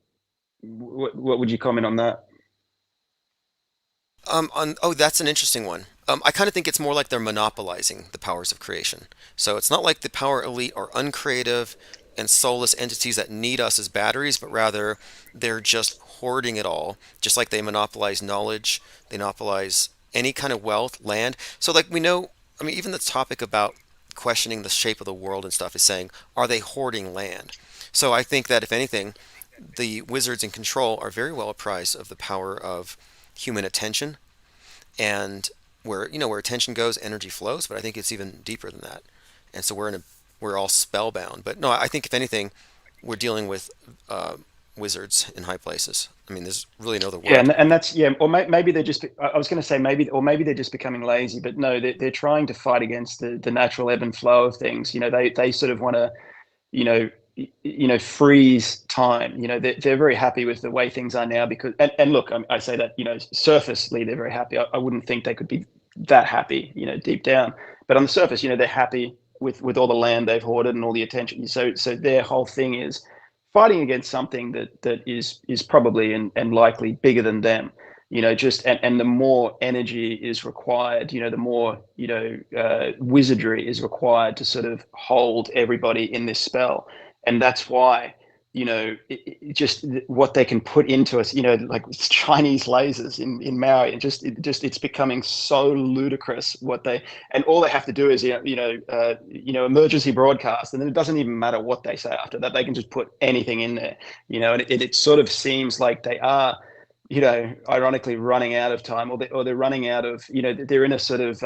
what would you comment on that? Oh, that's an interesting one. I kind of think it's more like they're monopolizing the powers of creation. So it's not like the power elite are uncreative and soulless entities that need us as batteries, but rather they're just hoarding it all, just like they monopolize knowledge, they monopolize any kind of wealth, land. So like we know, I mean, even the topic about questioning the shape of the world and stuff is saying, are they hoarding land? So I think that if anything, the wizards in control are very well apprised of the power of human attention, and where attention goes, energy flows. But I think it's even deeper than that, and so we're all spellbound. But no, I think if anything, we're dealing with wizards in high places. I mean, there's really no other Yeah, word. and that's yeah, or maybe they're just. I was going to say maybe they're just becoming lazy, but no, they're trying to fight against the natural ebb and flow of things. They sort of want to you know freeze time. They're very happy with the way things are now, because and look, I say that surfacely they're very happy. I wouldn't think they could be that happy deep down, but on the surface they're happy with all the land they've hoarded and all the attention. So their whole thing is fighting against something that is probably and likely bigger than them. Just and the more energy is required, the more wizardry is required to sort of hold everybody in this spell. And that's why just what they can put into us, like Chinese lasers in Maui, and it's becoming so ludicrous what they, and all they have to do is emergency broadcast, and then it doesn't even matter what they say after that. They can just put anything in there. And it sort of seems like they are ironically running out of time, or they're running out of, they're in a sort of,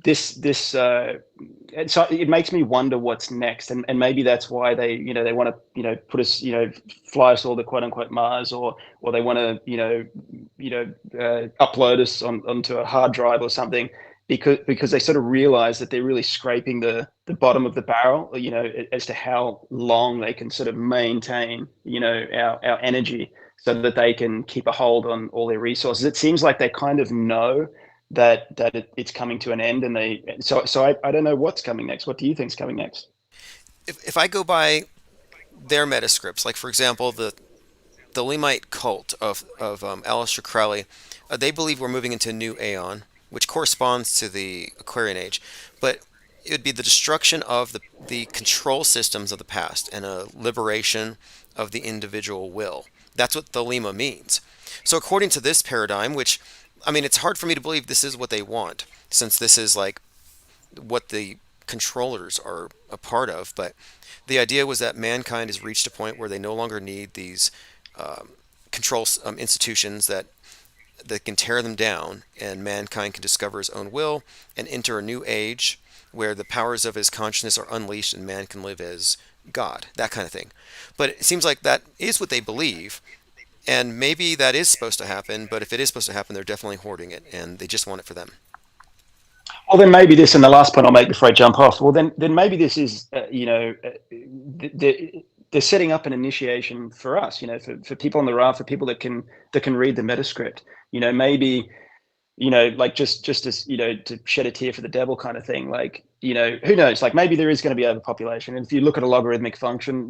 this, and so it makes me wonder what's next. And maybe that's why they want to, put us, fly us all to quote unquote Mars, or they want to, upload us onto a hard drive or something, because they sort of realize that they're really scraping the bottom of the barrel, as to how long they can sort of maintain, our energy, so that they can keep a hold on all their resources. It seems like they kind of know that it's coming to an end, and I don't know what's coming next. What do you think's coming next? If I go by their metascripts, like for example the Lemite cult of Aleister Crowley, they believe we're moving into a new aeon, which corresponds to the Aquarian Age, but it would be the destruction of the control systems of the past and a liberation of the individual will. That's what Thelema means. So according to this paradigm, which, I mean, it's hard for me to believe this is what they want, since this is like what the controllers are a part of. But the idea was that mankind has reached a point where they no longer need these control institutions that that can tear them down, and mankind can discover his own will and enter a new age where the powers of his consciousness are unleashed and man can live as God, that kind of thing. But it seems like that is what they believe, and maybe that is supposed to happen, but if it is supposed to happen, they're definitely hoarding it, and they just want it for them. Well, then maybe this, and the last point I'll make before I jump off. Well, then maybe this is, they're setting up an initiation for us. For people on the raft, for people that can read the metascript. Maybe, like just as to shed a tear for the devil kind of thing. Like, who knows? Like maybe there is going to be overpopulation, and if you look at a logarithmic function,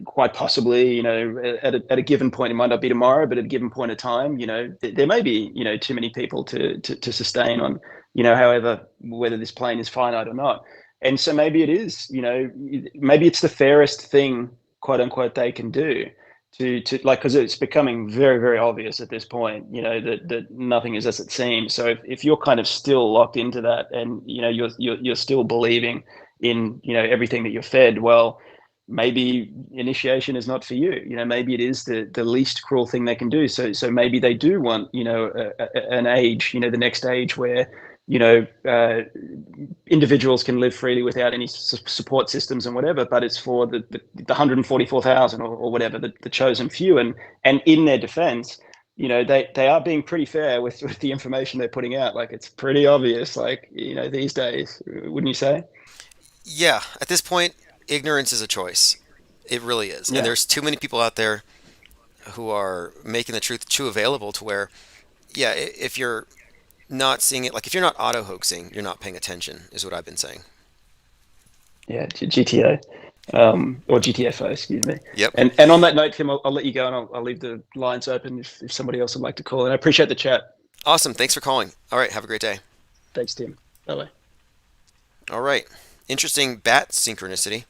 quite possibly, at a given point, it might not be tomorrow, but at a given point of time, there may be, too many people to sustain on, however, whether this plane is finite or not. And so maybe it is, maybe it's the fairest thing, quote unquote, they can do to like, because it's becoming very, very obvious at this point, that nothing is as it seems. So if you're kind of still locked into that, and you're still believing in everything that you're fed, well, maybe initiation is not for you. Maybe it is the least cruel thing they can do. So maybe they do want an age, the next age where individuals can live freely without any support systems and whatever, but it's for the 144,000 or whatever, the chosen few. And in their defense, they are being pretty fair with the information they're putting out. Like, it's pretty obvious, like, these days, wouldn't you say? Yeah, at this point, ignorance is a choice. It really is. Yeah. And there's too many people out there who are making the truth too available to where, yeah, if you're not seeing it, like if you're not auto hoaxing, you're not paying attention, is what I've been saying. Yeah, GTA, or GTFO, excuse me. Yep. And on that note, Tim, I'll let you go, and I'll leave the lines open if somebody else would like to call. And I appreciate the chat. Awesome. Thanks for calling. All right. Have a great day. Thanks, Tim. Bye-bye. All right. Interesting bat synchronicity.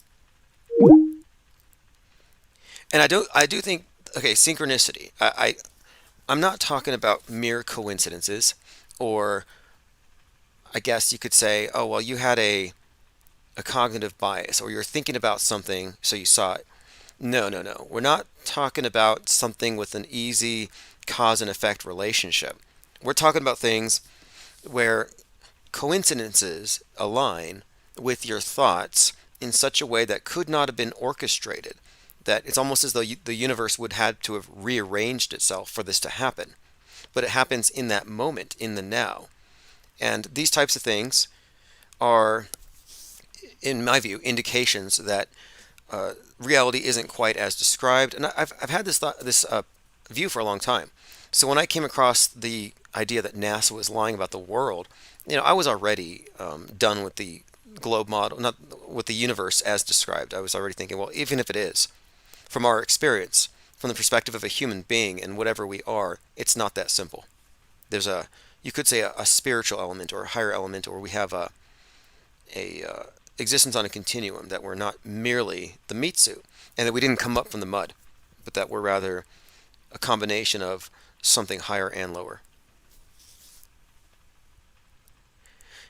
And I do think, okay, synchronicity. I'm not talking about mere coincidences, or I guess you could say, oh, well, you had a cognitive bias, or you're thinking about something, so you saw it. No, no, no. We're not talking about something with an easy cause and effect relationship. We're talking about things where coincidences align with your thoughts in such a way that could not have been orchestrated, that it's almost as though the universe would have to have rearranged itself for this to happen. But it happens in that moment, in the now. And these types of things are, in my view, indications that reality isn't quite as described. And I've had this view for a long time. So when I came across the idea that NASA was lying about the world, I was already done with the globe model, not with the universe as described. I was already thinking, well, even if it is, from our experience, from the perspective of a human being and whatever we are, it's not that simple. There's you could say a spiritual element or a higher element, or we have a existence on a continuum, that we're not merely the meat suit, and that we didn't come up from the mud, but that we're rather a combination of something higher and lower.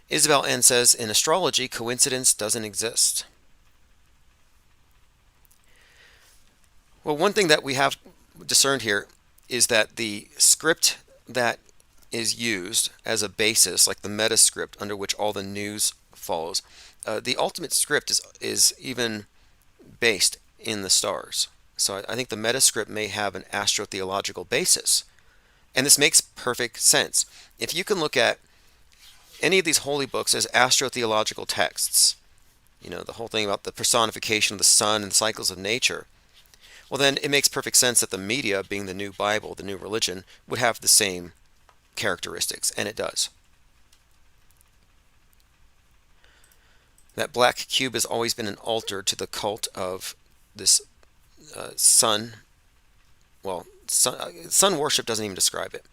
Isabel N. says, in astrology, coincidence doesn't exist. Well, one thing that we have discerned here is that the script that is used as a basis, like the meta script under which all the news follows, the ultimate script is even based in the stars. So I think the meta script may have an astrotheological basis. And this makes perfect sense. If you can look at any of these holy books as astrotheological texts, the whole thing about the personification of the sun and cycles of nature, well, then it makes perfect sense that the media, being the new Bible, the new religion, would have the same characteristics, and it does. That black cube has always been an altar to the cult of this sun. Well, sun worship doesn't even describe it.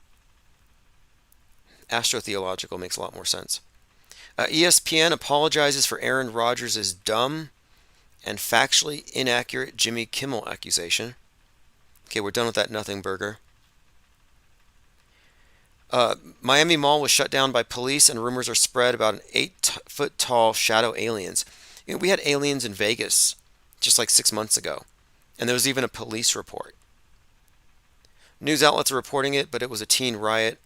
Astrotheological makes a lot more sense. ESPN apologizes for Aaron Rodgers' dumb and factually inaccurate Jimmy Kimmel accusation. Okay, we're done with that nothing burger. Miami Mall was shut down by police, and rumors are spread about an 8-foot-tall shadow aliens. We had aliens in Vegas just like 6 months ago, and there was even a police report. News outlets are reporting it, but it was a teen riot.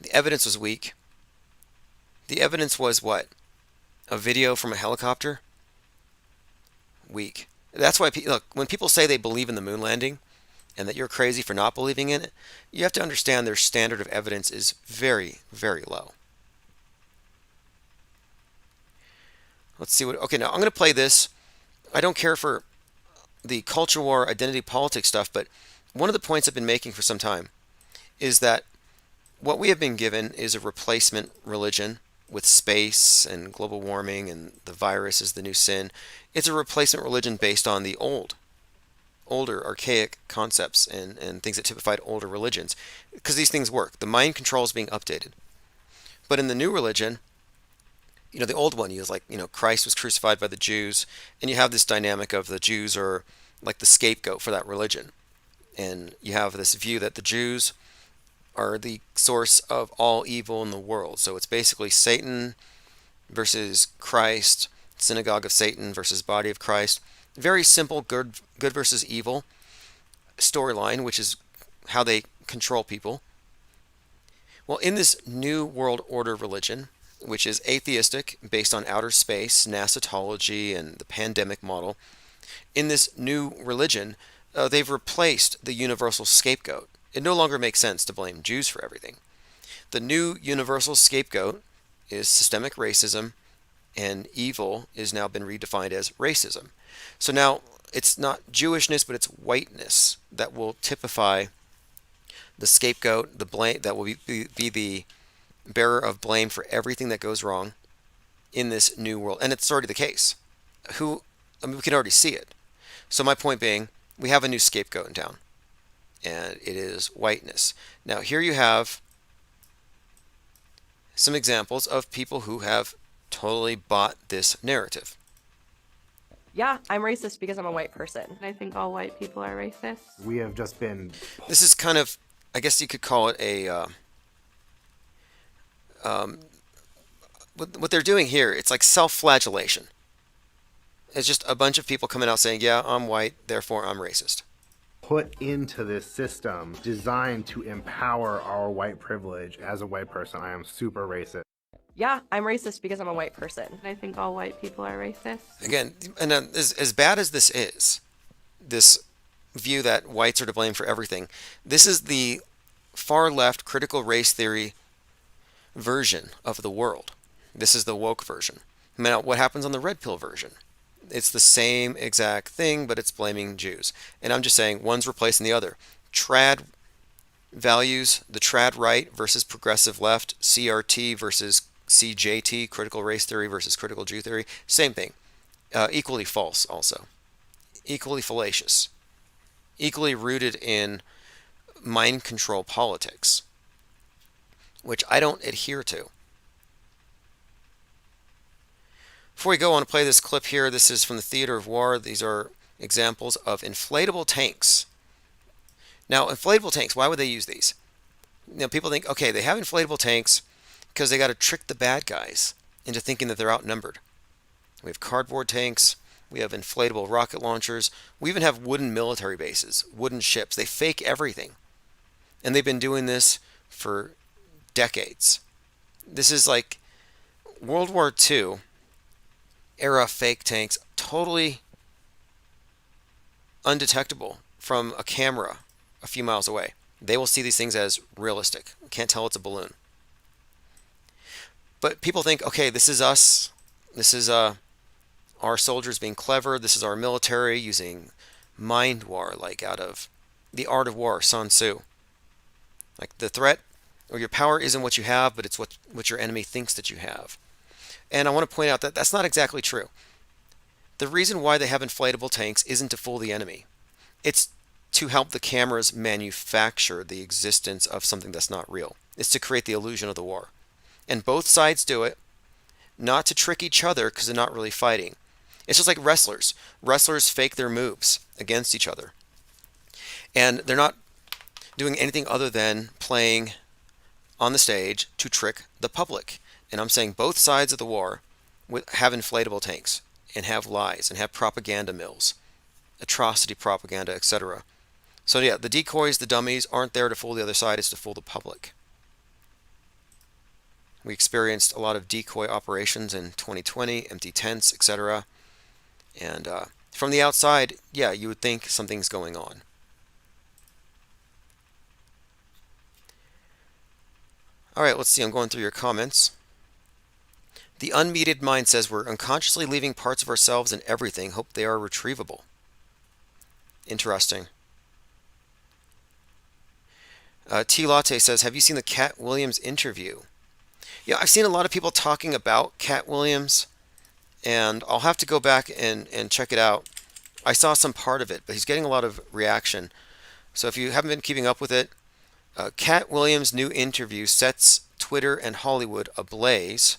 The evidence was weak. The evidence was what? A video from a helicopter? Weak. That's why, look, when people say they believe in the moon landing and that you're crazy for not believing in it, you have to understand their standard of evidence is very, very low. Let's see what. Okay, now I'm going to play this. I don't care for the culture war, identity politics stuff, but one of the points I've been making for some time is that what we have been given is a replacement religion with space and global warming and the virus is the new sin. It's a replacement religion based on the older, archaic concepts and things that typified older religions. Because these things work. The mind control is being updated. But in the new religion, the old one, you was like, Christ was crucified by the Jews, and you have this dynamic of the Jews are like the scapegoat for that religion. And you have this view that the Jews are the source of all evil in the world. So it's basically Satan versus Christ, synagogue of Satan versus body of Christ. Very simple good versus evil storyline, which is how they control people. Well, in this new world order religion, which is atheistic, based on outer space, nasatology, and the pandemic model, in this new religion, they've replaced the universal scapegoat. It no longer makes sense to blame Jews for everything. The new universal scapegoat is systemic racism, and evil is now been redefined as racism. So now it's not Jewishness, but it's whiteness that will typify the scapegoat, the blame that will be the bearer of blame for everything that goes wrong in this new world. And it's already the case. We can already see it. So my point being, we have a new scapegoat in town, and it is whiteness. Now here you have some examples of people who have totally bought this narrative. Yeah, I'm racist because I'm a white person. I think all white people are racist. We have just been... This is kind of, I guess you could call it a... what they're doing here, it's like self-flagellation. It's just a bunch of people coming out saying, yeah, I'm white, therefore I'm racist. Put into this system designed to empower our white privilege. As a white person, I am super racist. Yeah, I'm racist because I'm a white person. I think all white people are racist. Again, and as bad as this is, this view that whites are to blame for everything, this is the far left critical race theory version of the world. This is the woke version. Now, what happens on the red pill version? It's the same exact thing, but it's blaming Jews. And I'm just saying one's replacing the other. Trad values, the trad right versus progressive left, CRT versus CJT, critical race theory versus critical Jew theory, same thing. Equally false also. Equally fallacious. Equally rooted in mind control politics, which I don't adhere to. Before we go, I want to play this clip here. This is from the theater of war. These are examples of inflatable tanks. Now, inflatable tanks, why would they use these? People think, okay, they have inflatable tanks because they got to trick the bad guys into thinking that they're outnumbered. We have cardboard tanks. We have inflatable rocket launchers. We even have wooden military bases, wooden ships. They fake everything. And they've been doing this for decades. This is like World War II era fake tanks, totally undetectable from a camera a few miles away. They will see these things as realistic. Can't tell it's a balloon. But people think, okay, this is us. This is our soldiers being clever. This is our military using mind war, like out of The Art of War, Sun Tzu. Like the threat or your power isn't what you have, but it's what your enemy thinks that you have. And I want to point out that that's not exactly true. The reason why they have inflatable tanks isn't to fool the enemy. It's to help the cameras manufacture the existence of something that's not real. It's to create the illusion of the war. And both sides do it, not to trick each other because they're not really fighting. It's just like wrestlers. Wrestlers fake their moves against each other. And they're not doing anything other than playing on the stage to trick the public. And I'm saying both sides of the war have inflatable tanks and have lies and have propaganda mills, atrocity propaganda, etc. So yeah, the decoys, the dummies aren't there to fool the other side, it's to fool the public. We experienced a lot of decoy operations in 2020, empty tents, etc. And from the outside, yeah, you would think something's going on. All right, let's see. I'm going through your comments. The unmeted mind says we're unconsciously leaving parts of ourselves in everything. Hope they are retrievable. Interesting. T Latte says, have you seen the Cat Williams interview? Yeah, I've seen a lot of people talking about Cat Williams, and I'll have to go back and check it out. I saw some part of it, but he's getting a lot of reaction. So if you haven't been keeping up with it, Cat Williams' new interview sets Twitter and Hollywood ablaze.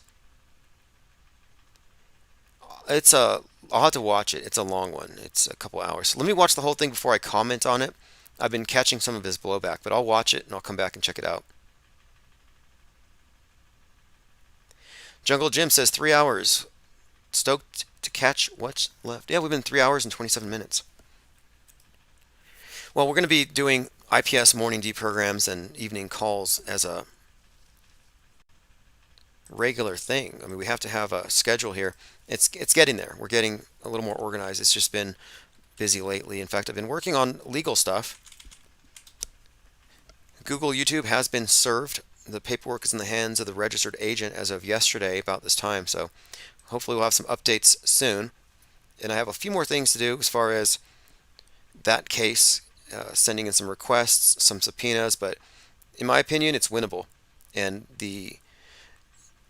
I'll have to watch it. It's a long one. It's a couple hours. So let me watch the whole thing before I comment on it. I've been catching some of his blowback, but I'll watch it and I'll come back and check it out. Jungle Jim says 3 hours. Stoked to catch what's left. Yeah, we've been 3 hours and 27 minutes. Well, we're going to be doing IPS morning deprograms and evening calls as a regular thing. I mean, we have to have a schedule here. It's getting there. We're getting a little more organized. It's just been busy lately. In fact, I've been working on legal stuff. Google YouTube has been served. The paperwork is in the hands of the registered agent as of yesterday about this time, so hopefully we'll have some updates soon. And I have a few more things to do as far as that case, sending in some requests, some subpoenas, but in my opinion, it's winnable. And the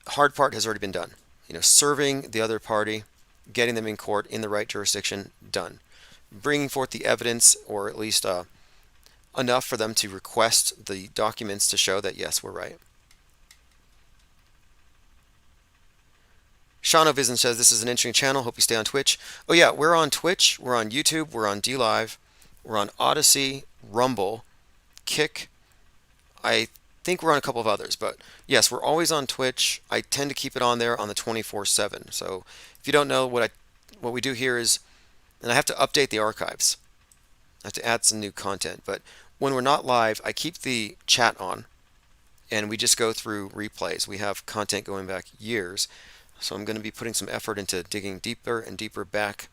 hard part has already been done. Serving the other party, getting them in court in the right jurisdiction, done. Bringing forth the evidence, or at least enough for them to request the documents to show that, yes, we're right. Shano Vision says, this is an interesting channel. Hope you stay on Twitch. Oh, yeah, we're on Twitch. We're on YouTube. We're on DLive. We're on Odyssey, Rumble, Kick. I think we're on a couple of others, but yes, we're always on Twitch. I tend to keep it on there on the 24/7. So if you don't know what we do here is, and I have to update the archives. I have to add some new content, but when we're not live, I keep the chat on, and we just go through replays. We have content going back years, so I'm going to be putting some effort into digging deeper and deeper back,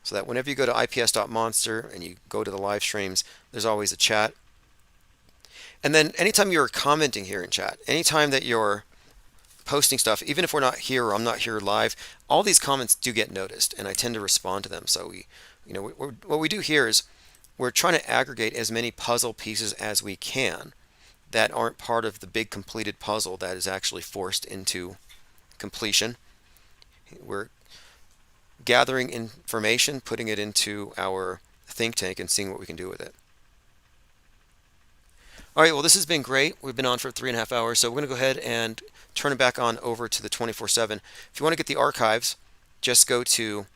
so that whenever you go to ips.monster and you go to the live streams, there's always a chat. And then anytime you're commenting here in chat, anytime that you're posting stuff, even if we're not here or I'm not here live, all these comments do get noticed, and I tend to respond to them. So what we do here is we're trying to aggregate as many puzzle pieces as we can that aren't part of the big completed puzzle that is actually forced into completion. We're gathering information, putting it into our think tank, and seeing what we can do with it. All right, well, this has been great. We've been on for 3.5 hours, so we're going to go ahead and turn it back on over to the 24/7. If you want to get the archives, just go to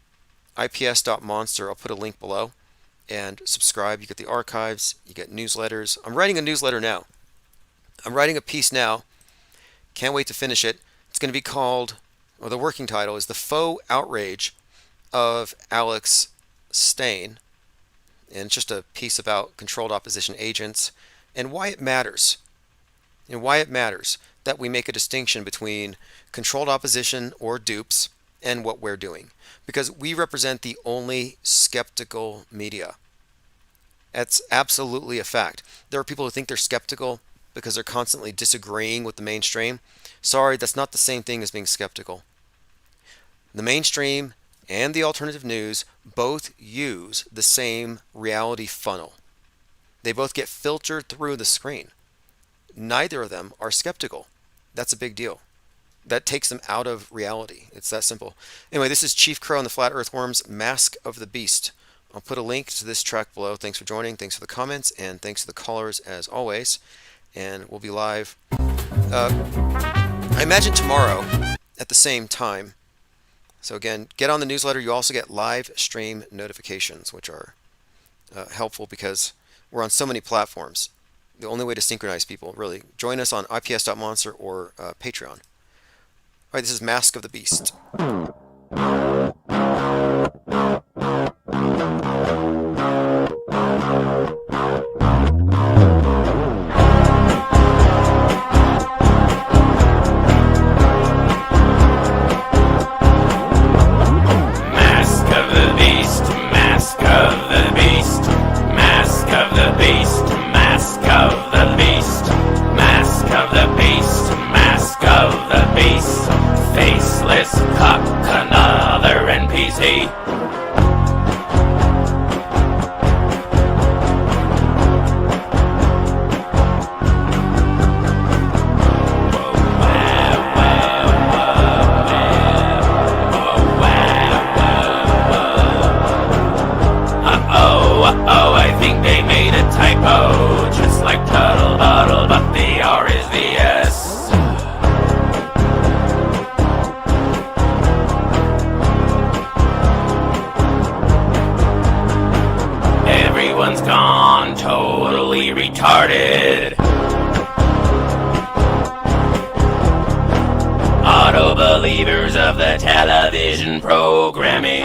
ips.monster. I'll put a link below, and subscribe. You get the archives, you get newsletters. I'm writing a newsletter now. I'm writing a piece now. Can't wait to finish it. It's going to be called, or the working title is The Faux Outrage of Alex Stein. And it's just a piece about controlled opposition agents and why it matters. And why it matters that we make a distinction between controlled opposition or dupes and what we're doing. Because we represent the only skeptical media. That's absolutely a fact. There are people who think they're skeptical because they're constantly disagreeing with the mainstream. Sorry, that's not the same thing as being skeptical. The mainstream and the alternative news both use the same reality funnel. They both get filtered through the screen. Neither of them are skeptical. That's a big deal. That takes them out of reality. It's that simple. Anyway, this is Chief Crow and the Flat Earthworm's Mask of the Beast. I'll put a link to this track below. Thanks for joining. Thanks for the comments. And thanks to the callers as always. And we'll be live, I imagine tomorrow at the same time. So again, get on the newsletter. You also get live stream notifications, which are helpful because we're on so many platforms. The only way to synchronize people, really. Join us on ips.monster or Patreon. All right, this is Mask of the Beast. retarded. Auto believers of the television programming.